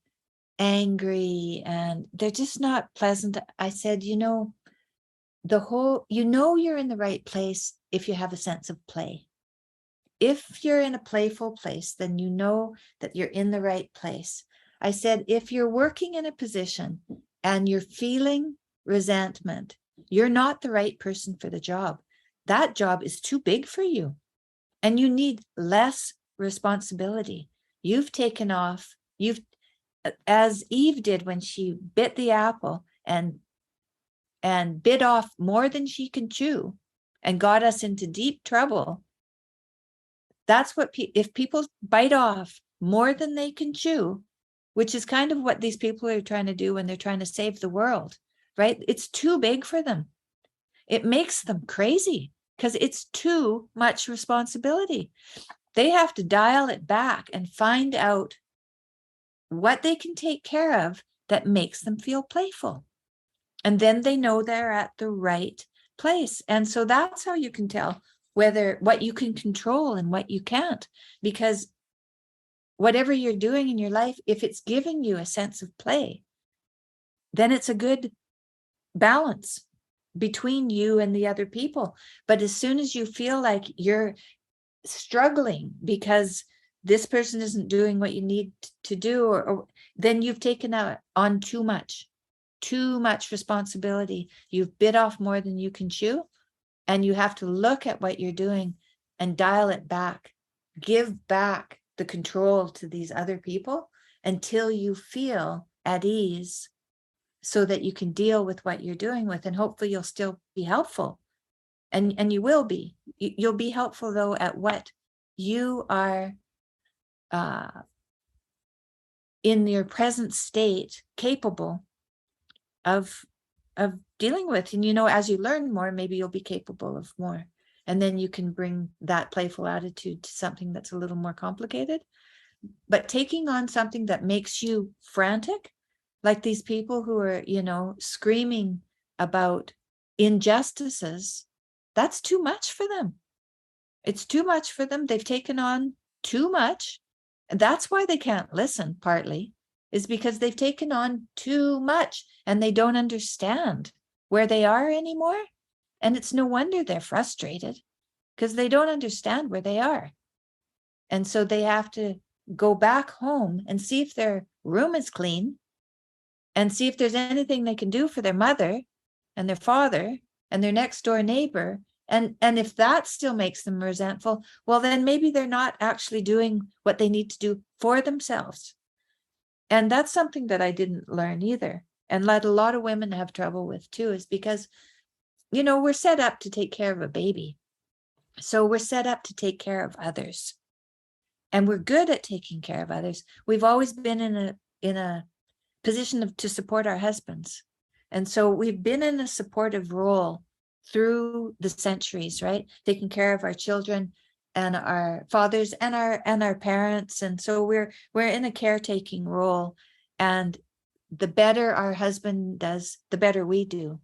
angry, and they're just not pleasant. I said, you're in the right place if you have a sense of play. If you're in a playful place, then you know that you're in the right place. I said, if you're working in a position and you're feeling resentment, you're not the right person for the job. That job is too big for you and you need less responsibility. You've taken off, as Eve did when she bit the apple and bit off more than she can chew and got us into deep trouble. That's what, if people bite off more than they can chew, which is kind of what these people are trying to do when they're trying to save the world, right? It's too big for them. It makes them crazy because it's too much responsibility. They have to dial it back and find out what they can take care of that makes them feel playful. And then they know they're at the right place. And so that's how you can tell what you can control and what you can't, because whatever you're doing in your life, if it's giving you a sense of play, then it's a good balance between you and the other people. But as soon as you feel like you're struggling because this person isn't doing what you need to do, or then you've taken on too much responsibility. You've bit off more than you can chew, and you have to look at what you're doing and dial it back, give back the control to these other people until you feel at ease so that you can deal with what you're doing with, and hopefully you'll still be helpful. And you will be. You'll be helpful though at what you are in your present state capable of dealing with. And as you learn more, maybe you'll be capable of more, and then you can bring that playful attitude to something that's a little more complicated. But taking on something that makes you frantic, like these people who are screaming about injustices, that's too much for them. It's too much for them. They've taken on too much, and that's why they can't listen, partly is because they've taken on too much and they don't understand where they are anymore. And it's no wonder they're frustrated, because they don't understand where they are. And so they have to go back home and see if their room is clean and see if there's anything they can do for their mother and their father and their next door neighbor. And if that still makes them resentful, well, then maybe they're not actually doing what they need to do for themselves. And that's something that I didn't learn either, and let a lot of women have trouble with too, is because, we're set up to take care of a baby. So we're set up to take care of others. And we're good at taking care of others. We've always been in a position to support our husbands. And so we've been in a supportive role through the centuries, right? Taking care of our children and our fathers and our parents. And so we're in a caretaking role. And the better our husband does, the better we do.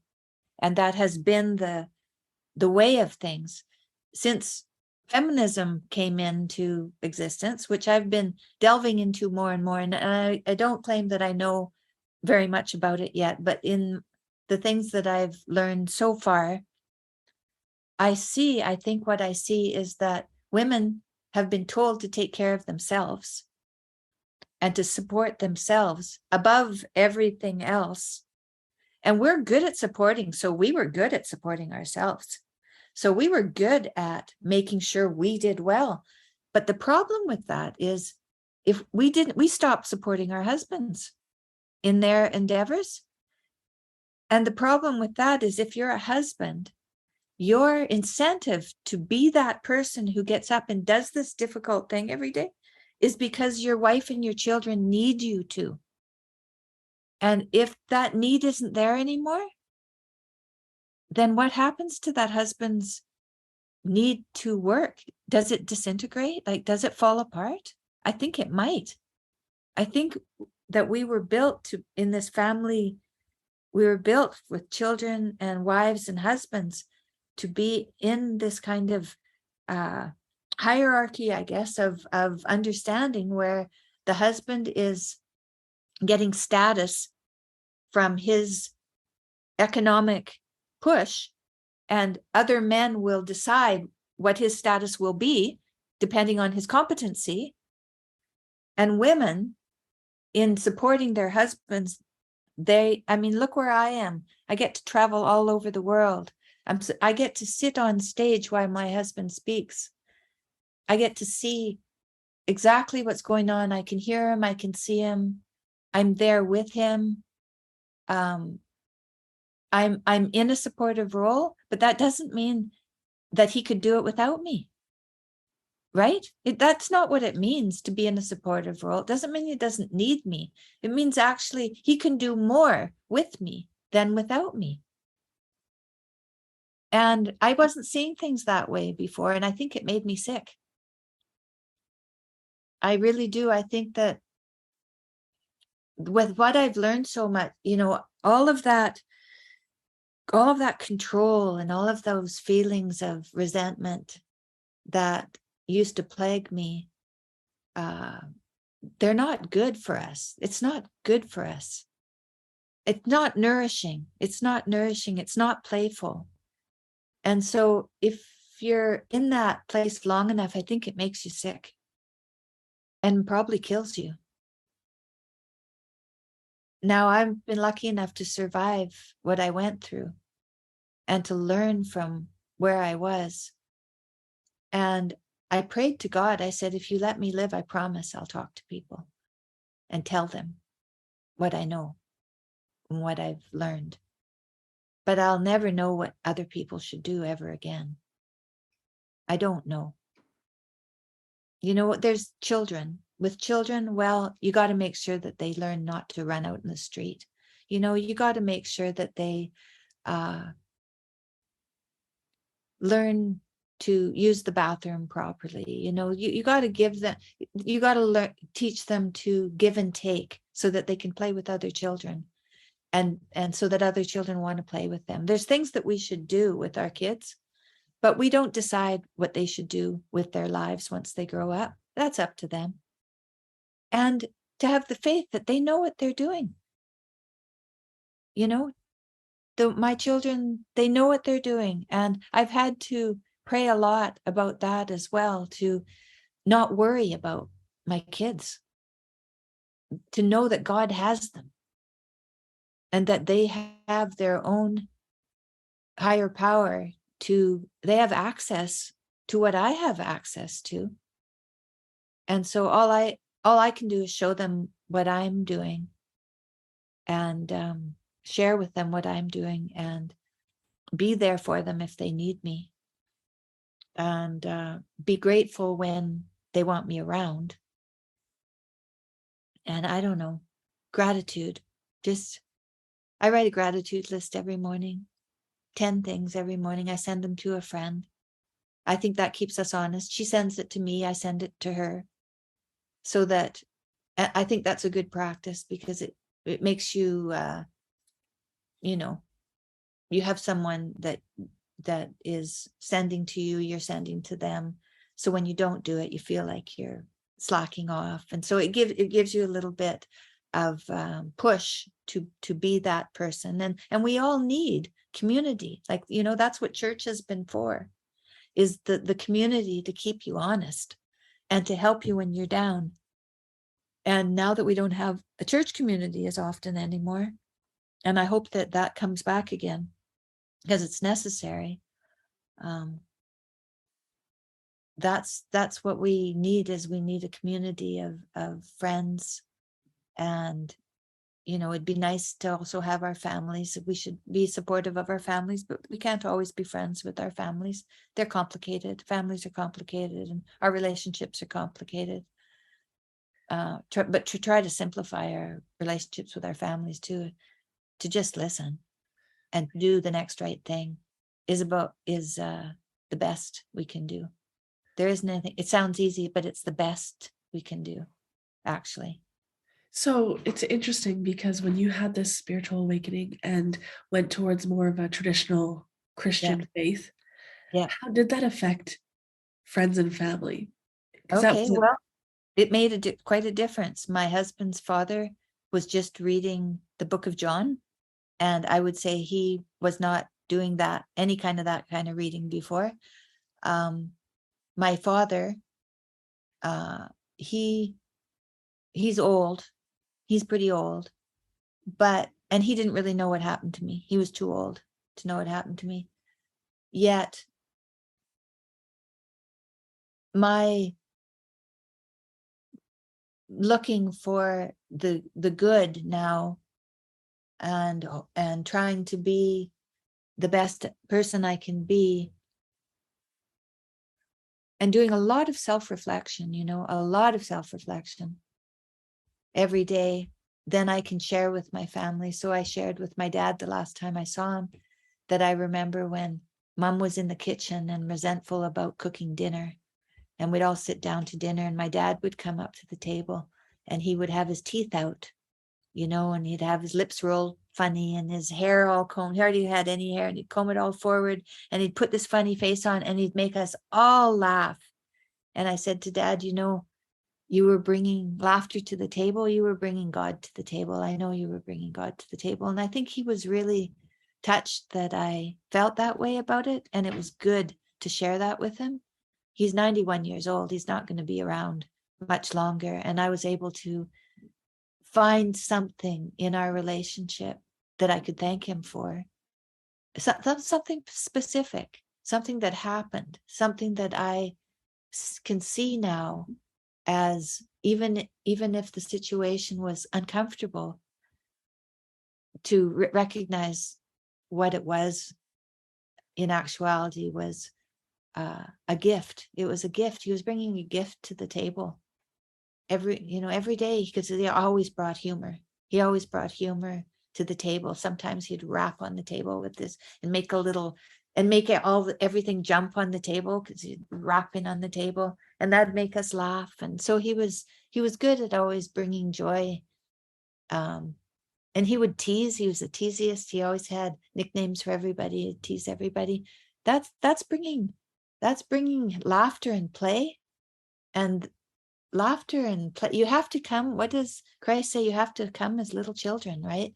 And that has been the way of things since feminism came into existence, which I've been delving into more and more. And I don't claim that I know very much about it yet, but in the things that I've learned so far, I think what I see is that women have been told to take care of themselves and to support themselves above everything else. And we're good at supporting. So we were good at supporting ourselves. So we were good at making sure we did well. But the problem with that is if we stopped supporting our husbands in their endeavors. And the problem with that is if you're a husband, your incentive to be that person who gets up and does this difficult thing every day is because your wife and your children need you to. And if that need isn't there anymore, then what happens to that husband's need to work? Does it disintegrate? Does it fall apart? I think it might. I think that we were built in this family, we were built with children and wives and husbands to be in this kind of hierarchy, I guess, of understanding where the husband is getting status from his economic push, and other men will decide what his status will be depending on his competency. And women, in supporting their husbands, look where I am. I get to travel all over the world. I get to sit on stage while my husband speaks. I get to see exactly what's going on. I can hear him. I can see him. I'm there with him. I'm in a supportive role, but that doesn't mean that he could do it without me. Right? That's not what it means to be in a supportive role. It doesn't mean he doesn't need me. It means actually he can do more with me than without me. And I wasn't seeing things that way before, and I think it made me sick. I really do. I think that with what I've learned so much, all of that control and all of those feelings of resentment that used to plague me, they're not good for us. It's not good for us. It's not nourishing. It's not playful. And so if you're in that place long enough, I think it makes you sick and probably kills you. Now, I've been lucky enough to survive what I went through and to learn from where I was. And I prayed to God. I said, if you let me live, I promise I'll talk to people and tell them what I know and what I've learned. But I'll never know what other people should do ever again. I don't know. There's children. With children, well, you got to make sure that they learn not to run out in the street. You got to make sure that they learn to use the bathroom properly. You got to teach them to give and take so that they can play with other children and so that other children want to play with them. There's things that we should do with our kids, but we don't decide what they should do with their lives once they grow up. That's up to them. And to have the faith that they know what they're doing. My children, they know what they're doing. And I've had to pray a lot about that as well, to not worry about my kids, to know that God has them and that they have their own higher power they have access to what I have access to. And so all I can do is show them what I'm doing and share with them what I'm doing and be there for them if they need me. And be grateful when they want me around. And I don't know, gratitude. I write a gratitude list every morning, 10 things every morning. I send them to a friend. I think that keeps us honest. She sends it to me, I send it to her. So that I think that's a good practice because it makes you, you have someone that is sending to you, you're sending to them. So when you don't do it, you feel like you're slacking off. And so it gives you a little bit of push to be that person. And we all need community. Like, that's what church has been for, is the community to keep you honest and to help you when you're down. And now that we don't have a church community as often anymore, and I hope that comes back again because it's necessary. That's what we need, is we need a community of friends. And it'd be nice to also have our families. We should be supportive of our families, but we can't always be friends with our families. They're complicated. Families are complicated, and our relationships are complicated. But to try to simplify our relationships with our families too, to just listen and do the next right thing is the best we can do. There isn't anything, it sounds easy, but it's the best we can do, actually. So it's interesting because when you had this spiritual awakening and went towards more of a traditional Christian faith, how did that affect friends and family? Okay, well, it made quite a difference. My husband's father was just reading the book of John, and I would say he was not doing that, any kind of that kind of reading before. My father, he's old. He's pretty old, and he didn't really know what happened to me. He was too old to know what happened to me. Yet my looking for the good now, and trying to be the best person I can be, and doing a lot of self-reflection, a lot of self-reflection every day. Then I can share with my family. So I shared with my dad the last time I saw him that I remember when Mom was in the kitchen and resentful about cooking dinner, and we'd all sit down to dinner, and my dad would come up to the table and he would have his teeth out, and he'd have his lips rolled funny and his hair all combed. He hardly had any hair, and he'd comb it all forward, and he'd put this funny face on, and he'd make us all laugh. And I said to Dad, you were bringing laughter to the table. You were bringing God to the table. I know you were bringing God to the table. And I think he was really touched that I felt that way about it. And it was good to share that with him. He's 91 years old. He's not going to be around much longer. And I was able to find something in our relationship that I could thank him for. Something specific, something that happened, something that I can see now, as even if the situation was uncomfortable, to recognize what it was in actuality was a gift. It was a gift. He was bringing a gift to the table every day, because he always brought humor. He always brought humor to the table. Sometimes he'd rap on the table with this and make everything jump on the table, because he'd rapping on the table, and that'd make us laugh. And so he was good at always bringing joy. And he would tease. He was a teasiest. He always had nicknames for everybody. He'd tease everybody. That's bringing laughter and play. And laughter and play, you have to come. What does Christ say? You have to come as little children, right?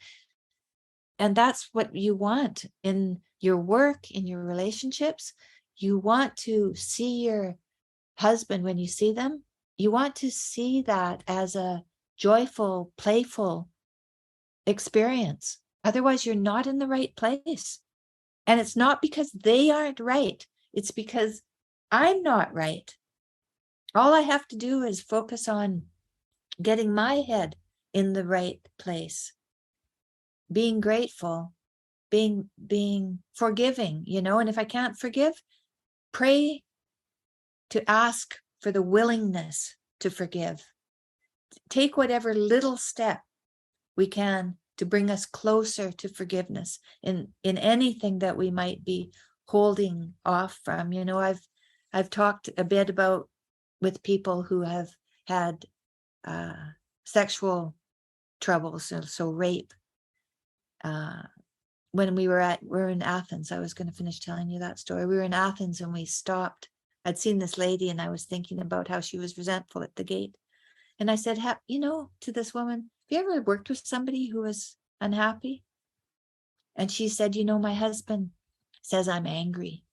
And that's what you want in your work, in your relationships. You want to see your husband, when you see them, you want to see that as a joyful, playful experience. Otherwise, you're not in the right place. And it's not because they aren't right. It's because I'm not right. All I have to do is focus on getting my head in the right place, being grateful, being forgiving, and if I can't forgive, pray to ask for the willingness to forgive. Take whatever little step we can to bring us closer to forgiveness in anything that we might be holding off from. I've talked a bit about with people who have had sexual troubles, so rape. When we're in Athens, I was going to finish telling you that story. We were in Athens and we stopped. I'd seen this lady and I was thinking about how she was resentful at the gate. And I said, to this woman, have you ever worked with somebody who was unhappy? And she said, my husband says I'm angry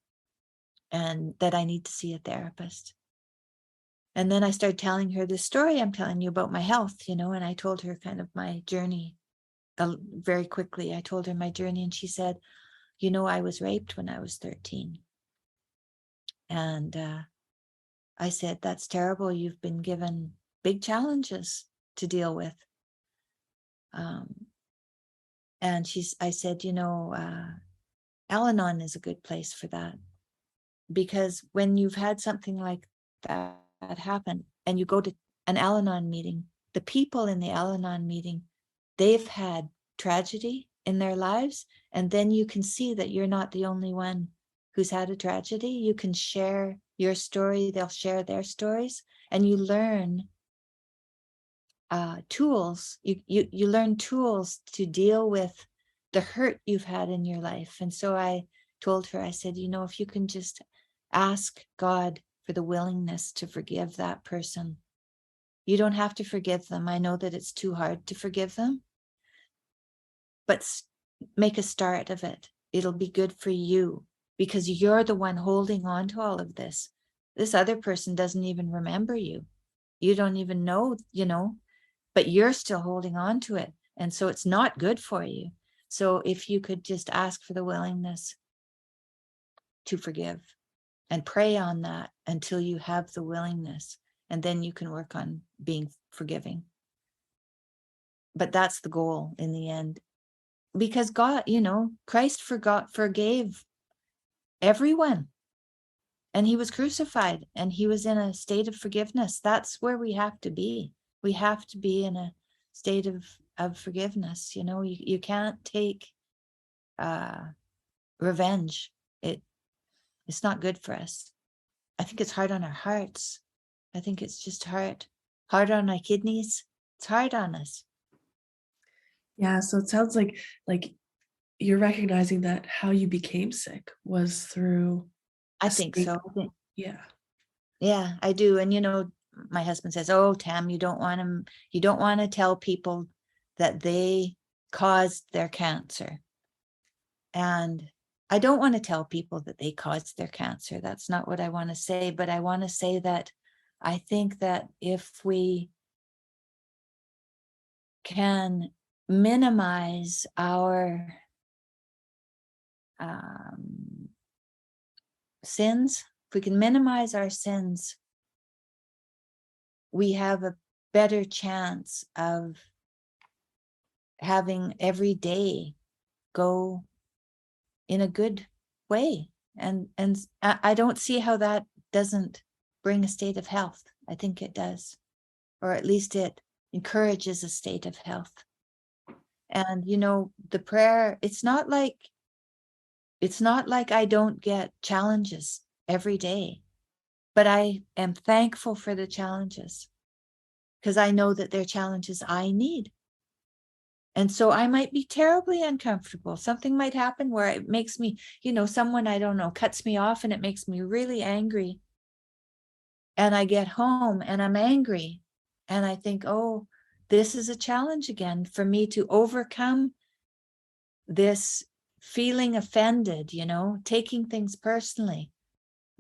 and that I need to see a therapist. And then I started telling her the story I'm telling you about my health, and I told her kind of my journey. Very quickly, I told her my journey, and she said, I was raped when I was 13. And I said, that's terrible. You've been given big challenges to deal with. And I said, Al-Anon is a good place for that. Because when you've had something like that happen and you go to an Al-Anon meeting, the people in the Al-Anon meeting, they've had tragedy in their lives, and then you can see that you're not the only one who's had a tragedy. You can share your story, they'll share their stories, and you learn tools. You learn tools to deal with the hurt you've had in your life. And so I told her, I said, if you can just ask God for the willingness to forgive that person. You don't have to forgive them. I know that it's too hard to forgive them, but make a start of it. it'll be good for you, because you're the one holding on to all of this. This other person doesn't even remember you. You don't even know, but you're still holding on to it. And so it's not good for you. So if you could just ask for the willingness to forgive and pray on that until you have the willingness, and then you can work on being forgiving. But that's the goal in the end, because God, Christ forgave everyone, and he was crucified, and he was in a state of forgiveness. That's where we have to be. We have to be in a state of forgiveness. You can't take revenge. It's not good for us. I think it's hard on our hearts. I think it's just hard on our kidneys. It's hard on us. Yeah, so it sounds like you're recognizing that how you became sick was through I think so. Yeah. Yeah, I do. And my husband says, "Oh, Tam, you don't want to tell people that they caused their cancer." And I don't want to tell people that they caused their cancer. That's not what I want to say. But I want to say that I think that if we can minimize our sins, if we can minimize our sins, we have a better chance of having every day go in a good way. And I don't see how that doesn't bring a state of health. I think it does, or at least it encourages a state of health. And the prayer, it's not like I don't get challenges every day, but I am thankful for the challenges, because I know that they're challenges I need. And so I might be terribly uncomfortable. Something might happen where it makes me, someone I don't know cuts me off, and it makes me really angry. And I get home and I'm angry. And I think, oh, this is a challenge again for me to overcome this feeling offended, taking things personally,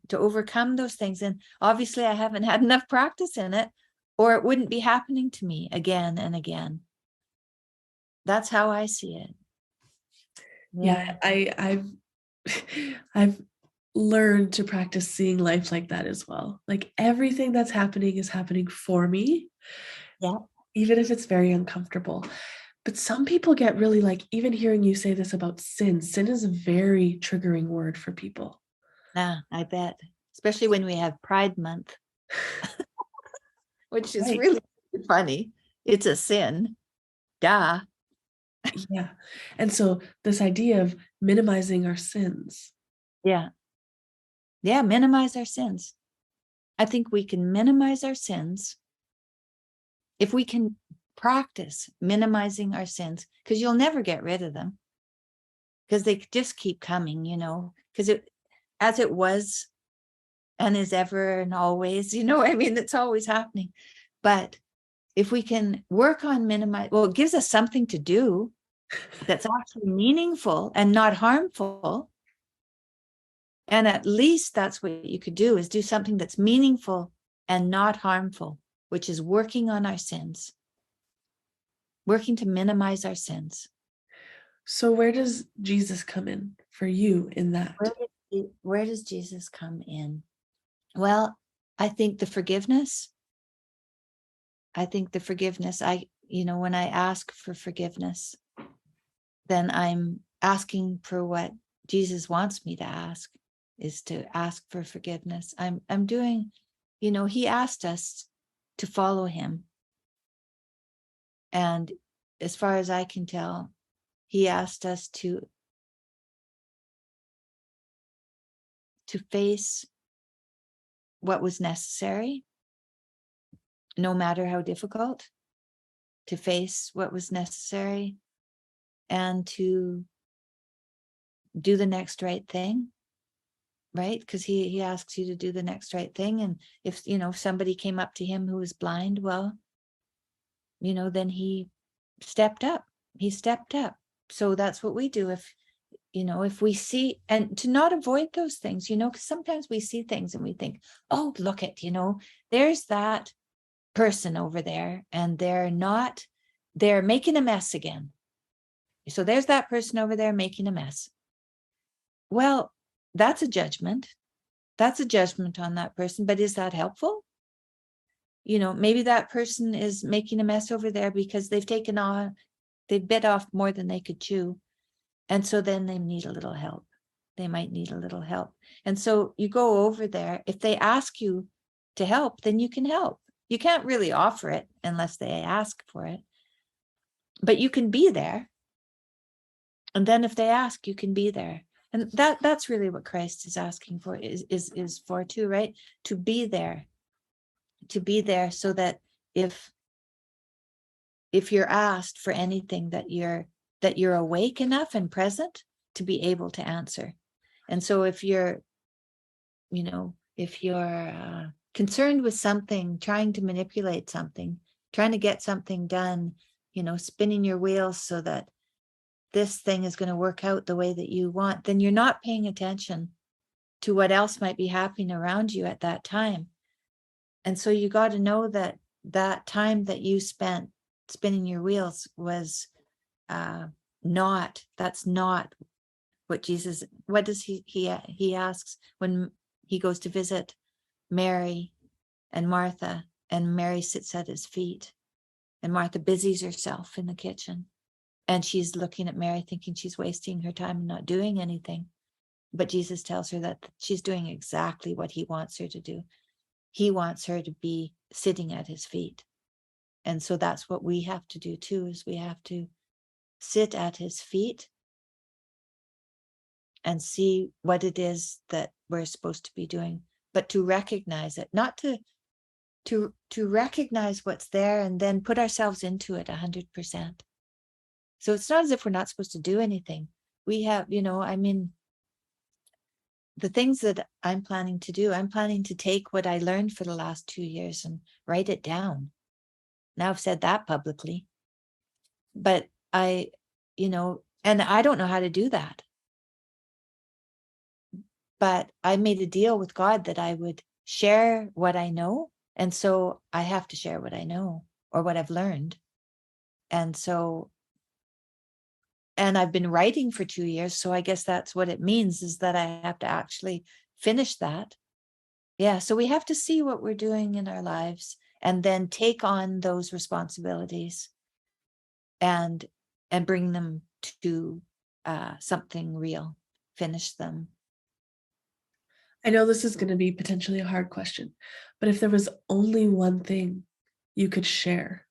to overcome those things. And obviously I haven't had enough practice in it, or it wouldn't be happening to me again and again. That's how I see it. Yeah, I've learned to practice seeing life like that as well. Like everything that's happening is happening for me. Yeah. Even if it's very uncomfortable. But some people get really even hearing you say this about sin is a very triggering word for people. I bet. Especially when we have Pride Month, which is Right. really funny. It's a sin. Duh. Yeah. And so this idea of minimizing our sins. Yeah. Yeah, minimize our sins. I think we can minimize our sins if we can practice minimizing our sins, because you'll never get rid of them, because they just keep coming, because as it was and is ever and always, it's always happening. But if we can work on it gives us something to do that's actually meaningful and not harmful. And at least that's what you could do, is do something that's meaningful and not harmful, which is working on our sins, working to minimize our sins. So where does Jesus come in for you in that? Where does Jesus come in? Well, I think the forgiveness. When I ask for forgiveness, then I'm asking for what Jesus wants me to ask, is to ask for forgiveness. I'm doing, he asked us to follow him. And as far as I can tell, he asked us to face what was necessary, no matter how difficult, to face what was necessary, and to do the next right thing, right? Because he asks you to do the next right thing. And if somebody came up to him who was blind, well, then he stepped up. So that's what we do. if we see, and to not avoid those things, because sometimes we see things and we think, oh, look at, there's that person over there and they're making a mess again. So there's that person over there making a mess. Well, that's a judgment. That's a judgment on that person, but is that helpful? Maybe that person is making a mess over there because they've bit off more than they could chew. And so then they need a little help. They might need a little help. And so you go over there. If they ask you to help, then you can help. You can't really offer it unless they ask for it. But you can be there. And then if they ask, you can be there. And that's really what Christ is asking for, is for too, right? To be there. To be there so that if you're asked for anything, that you're awake enough and present to be able to answer. And so if you're concerned with something, trying to manipulate something, trying to get something done, spinning your wheels so that this thing is going to work out the way that you want, then you're not paying attention to what else might be happening around you at that time. And so you got to know that time that you spent spinning your wheels was that's not what Jesus, what does he asks when he goes to visit Mary and Martha, and Mary sits at his feet and Martha busies herself in the kitchen, and she's looking at Mary thinking she's wasting her time and not doing anything. But Jesus tells her that she's doing exactly what he wants her to do. He wants her to be sitting at his feet. And so that's what we have to do too, is we have to sit at his feet and see what it is that we're supposed to be doing, but to recognize it, not to recognize what's there and then put ourselves into it 100%. So it's not as if we're not supposed to do anything. We have, the things that I'm planning to do, I'm planning to take what I learned for the last 2 years and write it down. Now I've said that publicly, but and I don't know how to do that. But I made a deal with God that I would share what I know. And so I have to share what I know or what I've learned. And I've been writing for 2 years. So I guess that's what it means, is that I have to actually finish that. Yeah. So we have to see what we're doing in our lives and then take on those responsibilities and bring them to something real, finish them. I know this is going to be potentially a hard question, but if there was only one thing you could share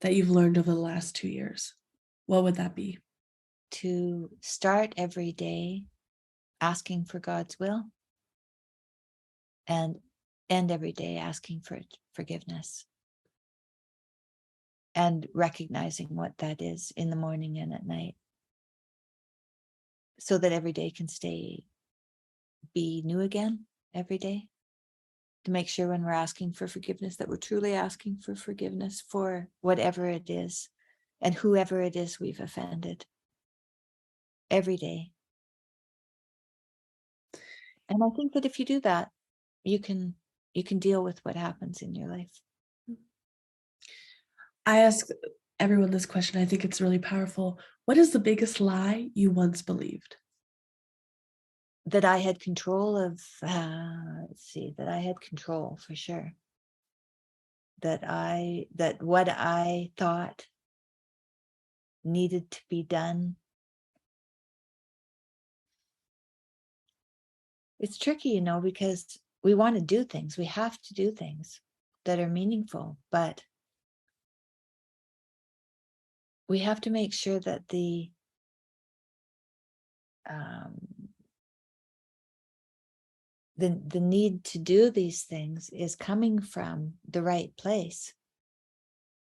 that you've learned over the last 2 years, what would that be? To start every day asking for God's will and end every day asking for forgiveness and recognizing what that is in the morning and at night, so that every day can be new again every day, to make sure when we're asking for forgiveness that we're truly asking for forgiveness for whatever it is and whoever it is we've offended every day. And I think that if you do that, you can deal with what happens in your life. I ask everyone this question. I think it's really powerful. What is the biggest lie you once believed? That I had control of, that I had control for sure. That what I thought needed to be done. It's tricky, because we want to do things. We have to do things that are meaningful, but we have to make sure that the need to do these things is coming from the right place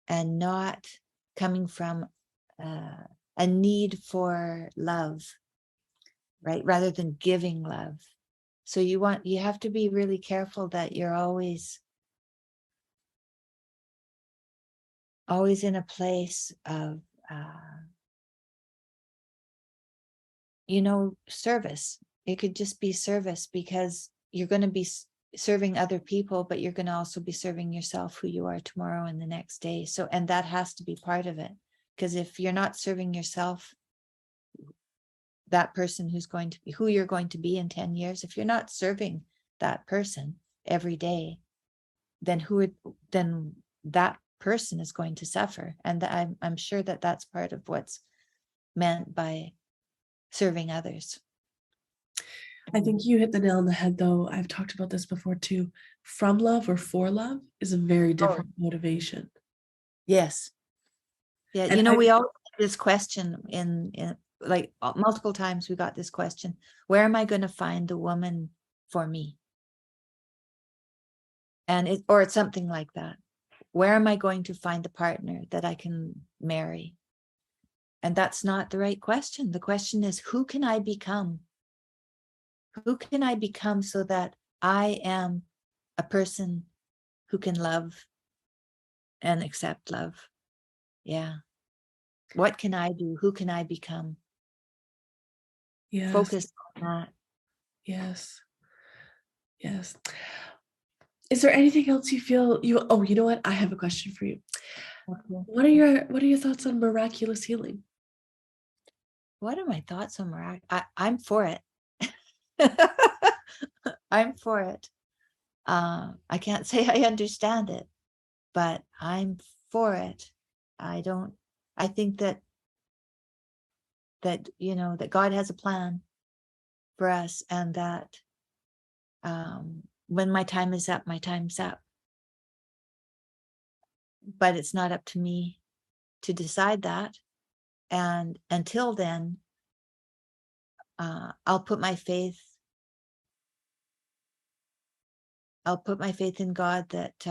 and not coming from a need for love, right? Rather than giving love. So you have to be really careful that you're always in a place of service. It could just be service, because you're going to be serving other people, but you're going to also be serving yourself, who you are tomorrow and the next day. So, and that has to be part of it, because if you're not serving yourself, that person who you're going to be in 10 years, if you're not serving that person every day, then then that person is going to suffer. And I'm sure that that's part of what's meant by serving others. I think you hit the nail on the head, though. I've talked about this before too. From love or for love is a very different motivation. Yes. Yeah. And We all get this question in like multiple times we got this question, where am I going to find the woman for me? And it's something like that. Where am I going to find the partner that I can marry? And that's not the right question. The question is, who can I become? Who can I become so that I am a person who can love and accept love? Yeah. What can I do? Who can I become? yes, Focus on that. yes, yes. Is there anything else you feel oh, you know what? I have a question for you. Okay. What are your thoughts on miraculous healing? What are my thoughts on miraculous? I'm for it. I'm for it. I can't say I understand it, but I'm for it. I think that that God has a plan for us, and that when my time is up, my time's up. But it's not up to me to decide that. And until then, I'll put my faith in God that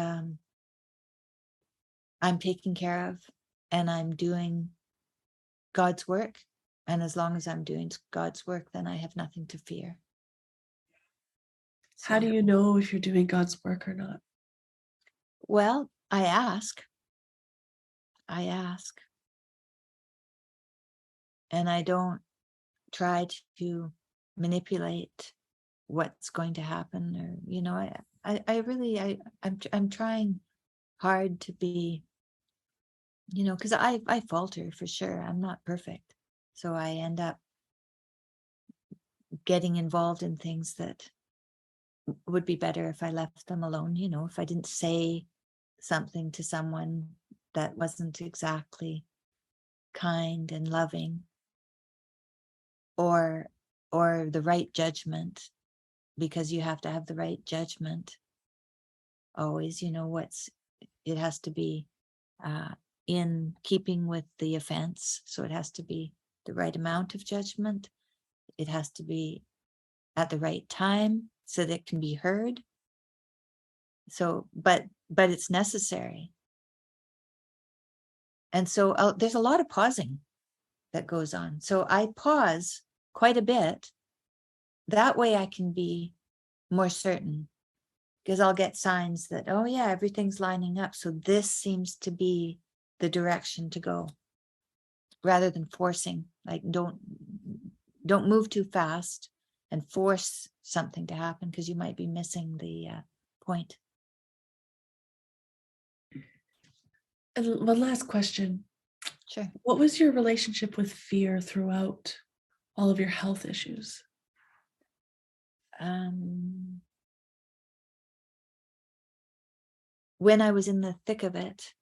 I'm taken care of and I'm doing God's work. And as long as I'm doing God's work, then I have nothing to fear. How do you know if you're doing God's work or not? Well, I ask. And I don't try to manipulate what's going to happen, or I'm trying hard to be, because I falter for sure. I'm not perfect. So I end up getting involved in things that would be better if I left them alone. If I didn't say something to someone that wasn't exactly kind and loving, or the right judgment, because you have to have the right judgment always. It has to be in keeping with the offense, so it has to be the right amount of judgment. It has to be at the right time so that it can be heard. So but it's necessary. And so there's a lot of pausing that goes on. So I pause quite a bit. That way I can be more certain, because I'll get signs that, oh yeah, everything's lining up. So this seems to be the direction to go, rather than forcing. Like, don't move too fast and force something to happen, because you might be missing the point. And one last question. Sure. What was your relationship with fear throughout all of your health issues? When I was in the thick of it,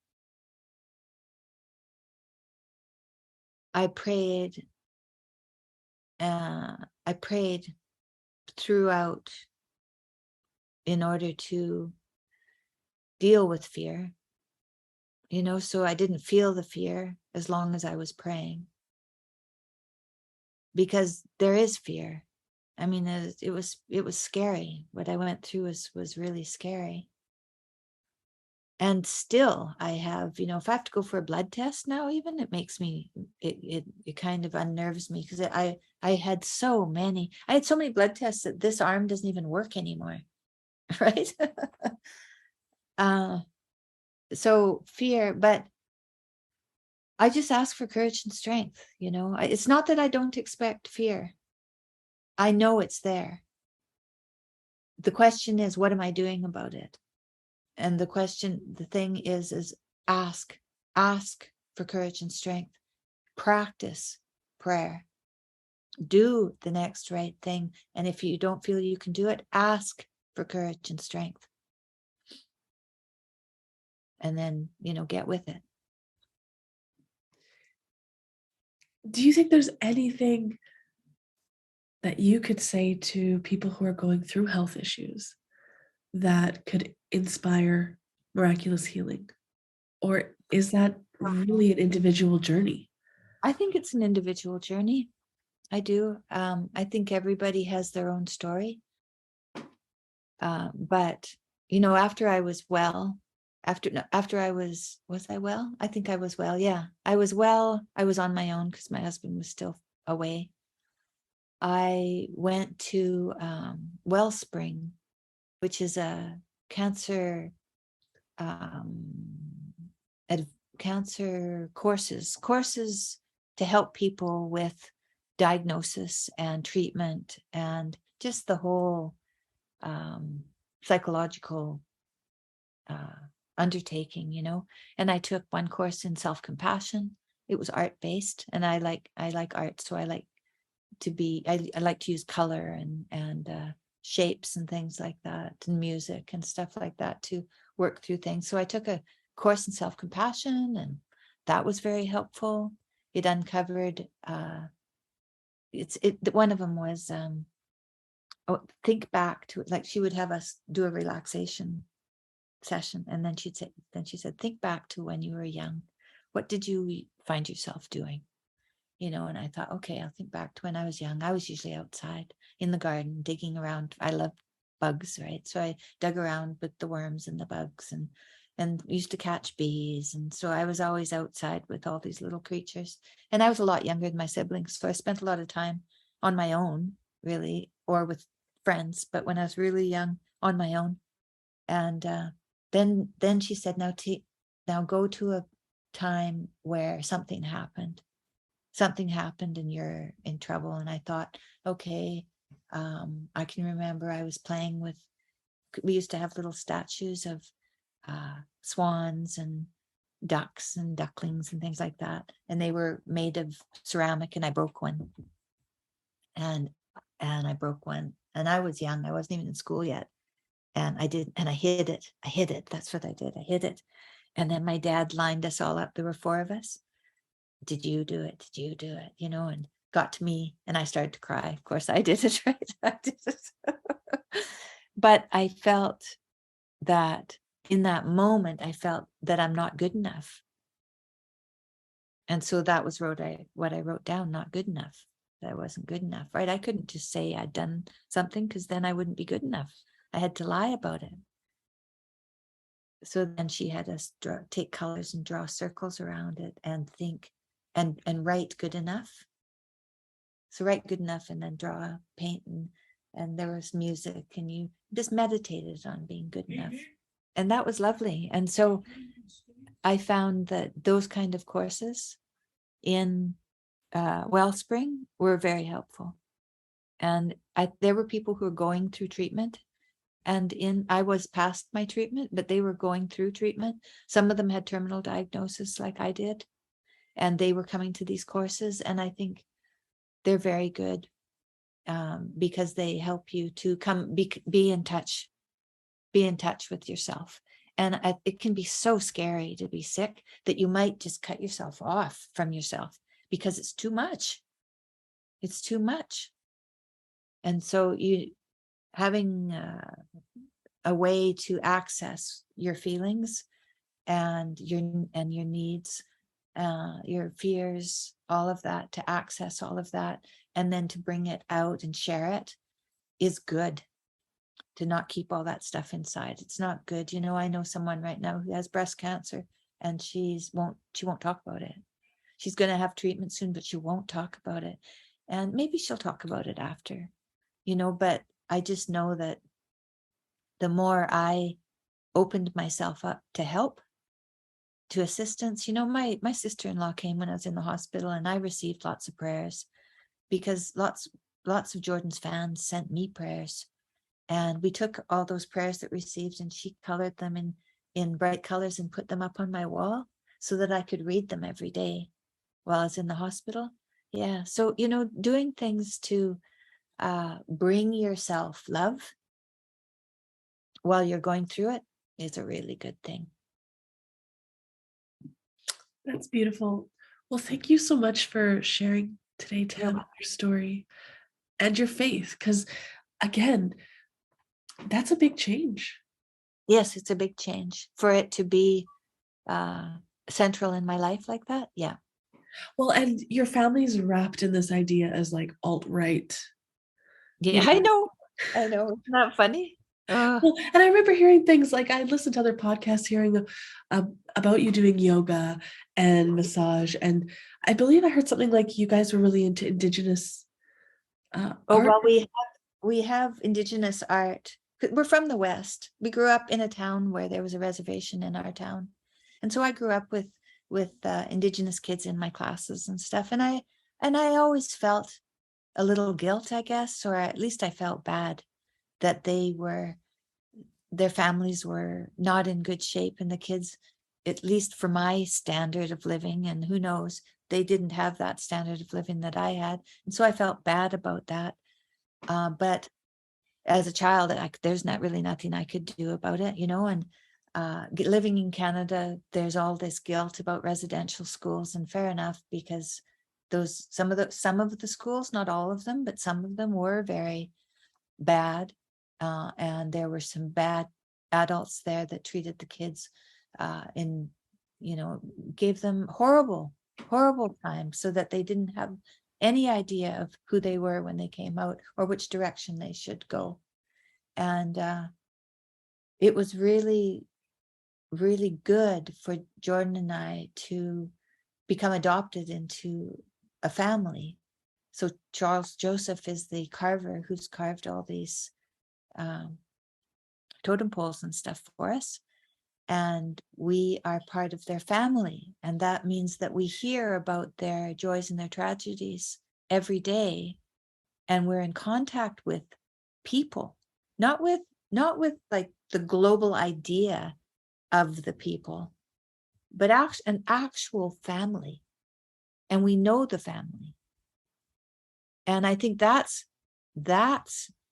I prayed. I prayed throughout in order to deal with fear. So I didn't feel the fear as long as I was praying, because there is fear. I mean, it was scary. What I went through was really scary. And still I have, if I have to go for a blood test now, even, it makes me, it kind of unnerves me, because I had so many blood tests that this arm doesn't even work anymore. Right. So fear, but I just ask for courage and strength. It's not that I don't expect fear. I know it's there. The question is, what am I doing about it? And the thing is ask for courage and strength. Practice prayer. Do the next right thing. And if you don't feel you can do it, ask for courage and strength. And then, get with it. Do you think there's anything that you could say to people who are going through health issues that could inspire miraculous healing? Or is that really an individual journey? I think it's an individual journey. I do. I think everybody has their own story. But, after I was well, after I was I well? I think I was well. Yeah, I was well. I was on my own because my husband was still away. I went to Wellspring, which is a cancer cancer courses to help people with diagnosis and treatment and just the whole psychological undertaking, and I took one course in self-compassion. It was art-based, and I like art, so I like to use color and shapes and things like that, and music and stuff like that to work through things. So I took a course in self-compassion, and that was very helpful. It uncovered one of them was think back to it. Like, she would have us do a relaxation session, and then she said, think back to when you were young. What did you find yourself doing? And I thought, okay, I'll think back to when I was young. I was usually outside in the garden digging around. I love bugs, right? So I dug around with the worms and the bugs and used to catch bees. And so I was always outside with all these little creatures. And I was a lot younger than my siblings, so I spent a lot of time on my own, really, or with friends. But when I was really young, on my own. And then she said, now go to a time where something happened and you're in trouble. And I thought, okay, I can remember I was playing with, we used to have little statues of swans and ducks and ducklings and things like that, and they were made of ceramic, and I broke one, and I broke one, and I was young, I wasn't even in school yet, and I hid it. That's what I did. I hid it. And then my dad lined us all up. There were 4 of us. Did you do it? Did you do it? And got to me, and I started to cry. Of course I did it, right? I did it. But I felt that in that moment, I felt that I'm not good enough. And so that was what I wrote down, not good enough. That I wasn't good enough, right? I couldn't just say I'd done something, because then I wouldn't be good enough. I had to lie about it. So then she had us take colors and draw circles around it and think and write good enough. So write good enough and then draw, paint, and there was music, and you just meditated on being good enough. And that was lovely. And so I found that those kind of courses in Wellspring were very helpful. And there were people who were going through treatment, and I was past my treatment, but they were going through treatment. Some of them had terminal diagnosis like I did, and they were coming to these courses. And I think they're very good because they help you to be in touch with yourself. And it can be so scary to be sick that you might just cut yourself off from yourself because it's too much. It's too much. And so having a way to access your feelings and your needs, your fears, all of that, to access all of that, and then to bring it out and share it is good. To not keep all that stuff inside. It's not good. I know someone right now who has breast cancer, and she won't talk about it. She's going to have treatment soon, but she won't talk about it. And maybe she'll talk about it after, but I just know that the more I opened myself up to help, to assistance, my sister-in-law came when I was in the hospital, and I received lots of prayers, because lots of Jordan's fans sent me prayers, and we took all those prayers that we received, and she colored them in bright colors and put them up on my wall so that I could read them every day while I was in the hospital. Yeah. So, doing things to bring yourself love while you're going through it is a really good thing. That's beautiful. Well, thank you so much for sharing today, Tam, your story and your faith, because again, that's a big change. Yes, it's a big change for it to be central in my life like that. Yeah. Well, and your family's wrapped in this idea as like alt-right. Yeah, I know. Isn't that funny? Well, and I remember hearing things like, I listened to other podcasts hearing about you doing yoga and massage, and I believe I heard something like you guys were really into Indigenous art. Well, we have Indigenous art. We're from the West. We grew up in a town where there was a reservation in our town, and so I grew up with Indigenous kids in my classes and stuff. And I always felt a little guilt, I guess, or at least I felt bad that their families were not in good shape, and the kids, at least for my standard of living, and who knows, they didn't have that standard of living that I had. And so I felt bad about that. But as a child, there's not really nothing I could do about it, and living in Canada, there's all this guilt about residential schools, and fair enough, because some of the schools, not all of them, but some of them were very bad, and there were some bad adults there that treated the kids gave them horrible time, so that they didn't have any idea of who they were when they came out or which direction they should go. And it was really, really good for Jordan and I to become adopted into a family. So Charles Joseph is the carver who's carved all these totem poles and stuff for us. And we are part of their family. And that means that we hear about their joys and their tragedies every day. And we're in contact with people, not with like the global idea of the people, but an actual family. And we know the family. And I think that's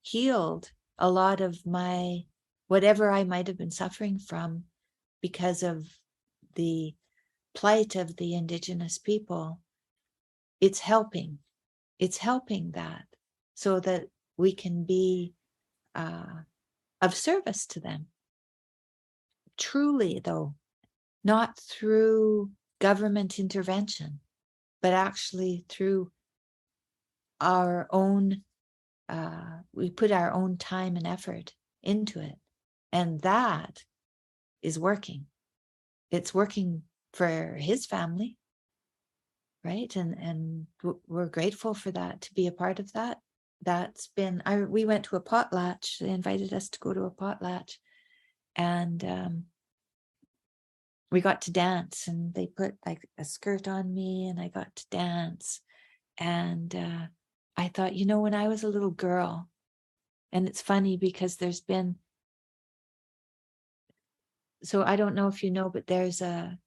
healed a lot of my, whatever I might have been suffering from because of the plight of the Indigenous people. It's helping that, so that we can be of service to them. Truly, though, not through government intervention, but actually through our own, we put our own time and effort into it. And that is working. It's working for his family, right? And we're grateful for that, to be a part of that. That's been, we went to a potlatch. They invited us to go to a potlatch, and we got to dance, and they put like a skirt on me, and I got to dance. And I thought, when I was a little girl, and it's funny because there's been, so I don't know if you know, but there's a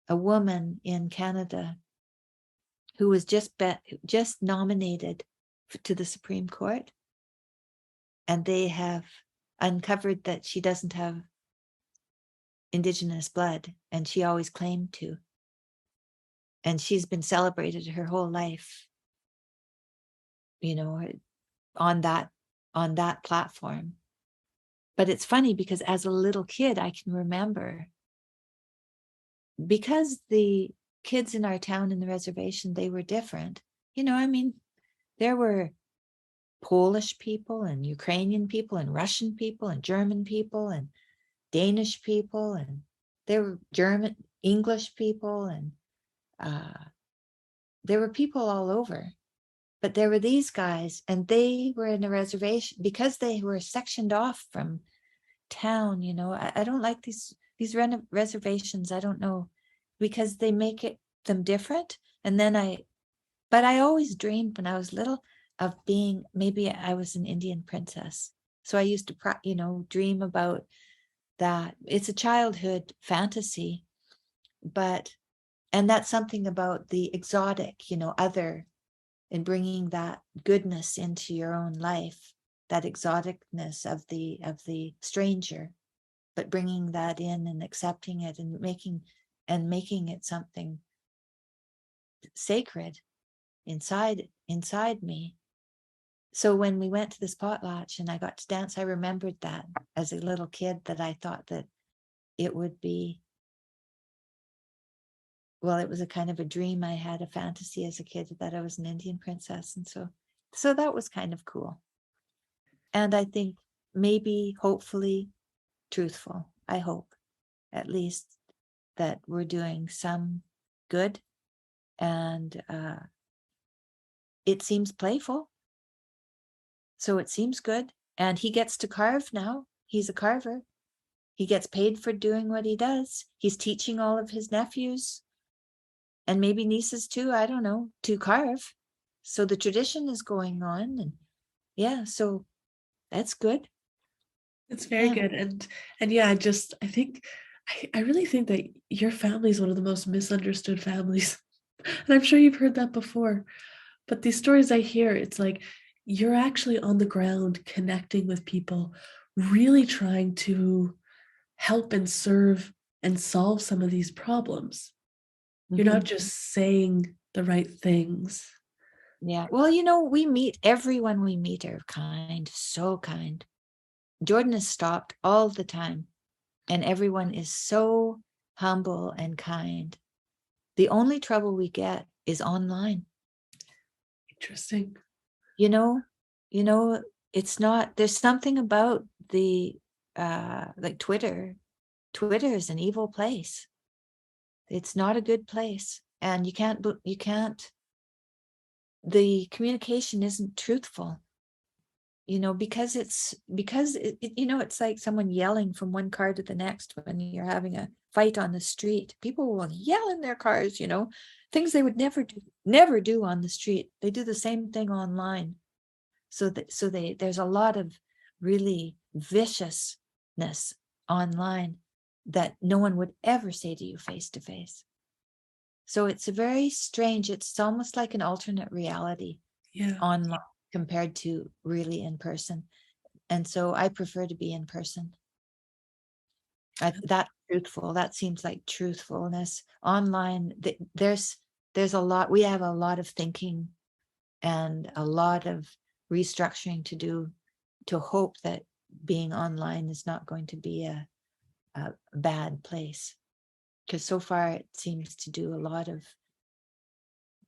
woman in Canada who was just nominated to the Supreme Court, and they have uncovered that she doesn't have Indigenous blood, and she always claimed to. And she's been celebrated her whole life, on that platform. But it's funny because as a little kid, I can remember, because the kids in our town in the reservation, they were different. There were Polish people and Ukrainian people and Russian people and German people and Danish people, and there were German, English people, and there were people all over. But there were these guys, and they were in a reservation because they were sectioned off from town. I don't like these reservations. I don't know, because they make them different. And then but I always dreamed when I was little being, maybe I was an Indian princess. So I used to, dream about that. It's a childhood fantasy, and that's something about the exotic, other, and bringing that goodness into your own life, that exoticness of the stranger, but bringing that in and accepting it and making it something sacred inside me. So when we went to this potlatch and I got to dance, I remembered that as a little kid, that I thought that it would be, well, it was a kind of a dream I had, a fantasy as a kid, that I was an Indian princess. And so that was kind of cool. And I think maybe, hopefully, truthful. I hope, at least, that we're doing some good. And it seems playful. So it seems good. And he gets to carve now. He's a carver. He gets paid for doing what he does. He's teaching all of his nephews and maybe nieces too, I don't know, to carve. So the tradition is going on. And yeah, so that's good. It's very good. And yeah, I think I really think that your family is one of the most misunderstood families. And I'm sure you've heard that before. But these stories I hear, it's like you're actually on the ground connecting with people, really trying to help and serve and solve some of these problems. You're not just saying the right things. Yeah. Well, everyone we meet are kind, so kind. Jordan is stopped all the time, and everyone is so humble and kind. The only trouble we get is online. Interesting. It's not, there's something about the like Twitter. Twitter is an evil place. It's not a good place. And you can't, the communication isn't truthful. Because it's like someone yelling from one car to the next when you're having a fight on the street. People will yell in their cars, things they would never do on the street. They do the same thing online. There's a lot of really viciousness online that no one would ever say to you face to face. So it's a very strange, it's almost like an alternate reality online compared to really in person. And so I prefer to be in person. That's truthful. That seems like truthfulness. Online, there's a lot, we have a lot of thinking and a lot of restructuring to do, to hope that being online is not going to be a bad place. Because so far it seems to do a lot of,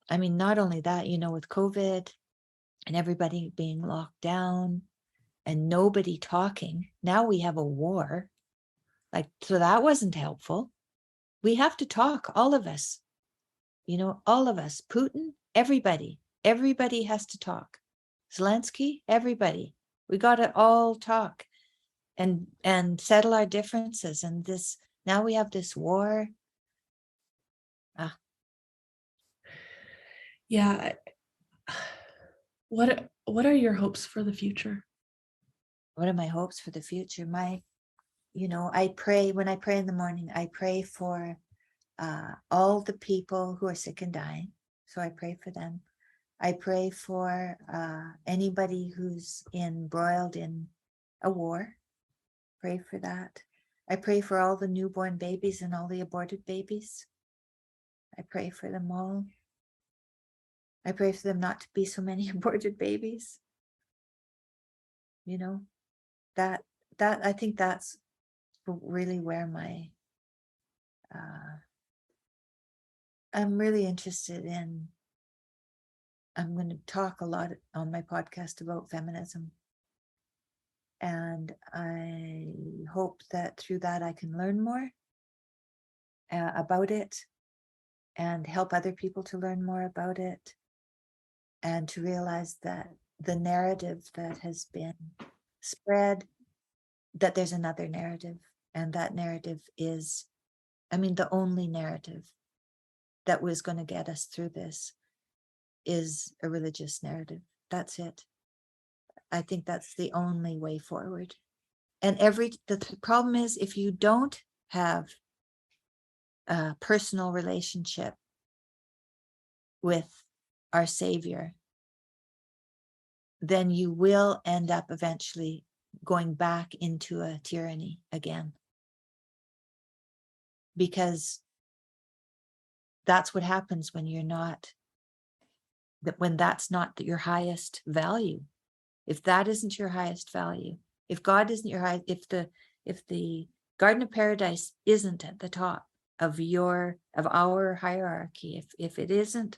not only that, with COVID and everybody being locked down and nobody talking. Now we have a war. So that wasn't helpful. We have to talk, all of us, all of us, Putin, everybody has to talk. Zelensky, everybody. We got to all talk and settle our differences. And now we have this war. Yeah. What are your hopes for the future? What are my hopes for the future? I pray, when I pray in the morning, I pray for all the people who are sick and dying. So I pray for them. I pray for anybody who's embroiled in a war. Pray for that. I pray for all the newborn babies and all the aborted babies. I pray for them all. I pray for them not to be so many aborted babies. That I think that's really where I'm really interested in. I'm going to talk a lot on my podcast about feminism. And I hope that through that I can learn more about it and help other people to learn more about it, and to realize that the narrative that has been spread, that there's another narrative, and that narrative is, the only narrative that was going to get us through this is a religious narrative. That's it. I think that's the only way forward. And the problem is, if you don't have a personal relationship with our Savior, then you will end up eventually going back into a tyranny again. Because that's what happens when that's not your highest value. If that isn't your highest value, if God isn't your highest, if the Garden of Paradise isn't at the top of our hierarchy, if it isn't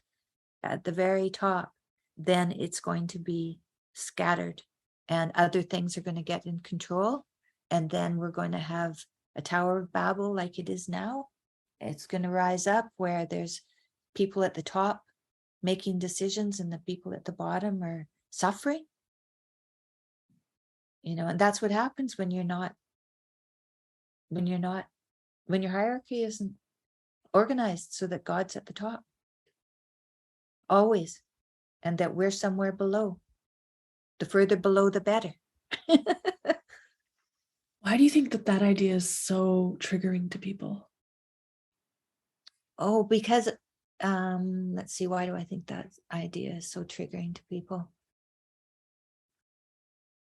at the very top, then it's going to be scattered, and other things are going to get in control, and then we're going to have a Tower of Babel like it is now. It's going to rise up where there's people at the top making decisions and the people at the bottom are suffering. And that's what happens when your hierarchy isn't organized so that God's at the top always, and that we're somewhere below. The further below, the better. Why do you think that idea is so triggering to people? Oh, because let's see, why do I think that idea is so triggering to people?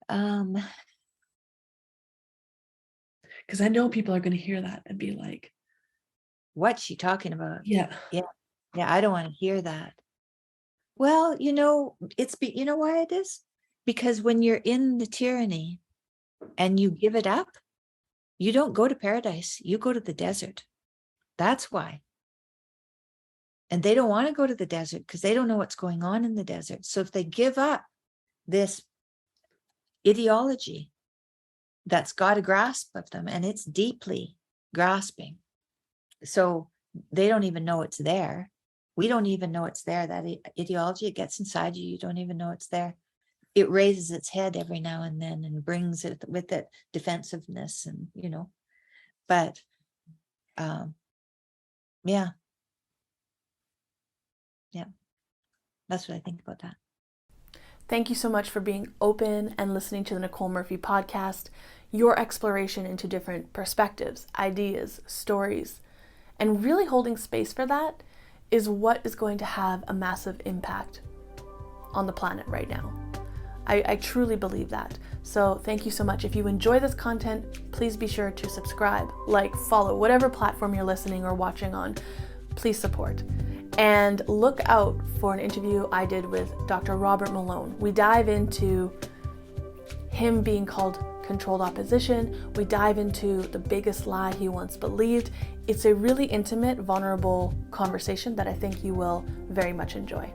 Because I know people are going to hear that and be like, what's she talking about? Yeah, I don't want to hear that. Well, you know why it is? Because when you're in the tyranny and you give it up, you don't go to paradise, you go to the desert. That's why. And they don't want to go to the desert because they don't know what's going on in the desert. So if they give up this ideology that's got a grasp of them, and it's deeply grasping, so they don't even know it's there. We don't even know it's there. That ideology, it gets inside you. You don't even know it's there. It raises its head every now and then and brings it with it defensiveness, and but yeah, that's what I think about that. Thank you so much for being open and listening to the Nicole Murphy podcast. Your exploration into different perspectives, ideas, stories, and really holding space for that is what is going to have a massive impact on the planet right now. I truly believe that. So thank you so much. If you enjoy this content, please be sure to subscribe, like, follow, whatever platform you're listening or watching on. Please support. And look out for an interview I did with Dr. Robert Malone. We dive into him being called controlled opposition. We dive into the biggest lie he once believed. It's a really intimate, vulnerable conversation that I think you will very much enjoy.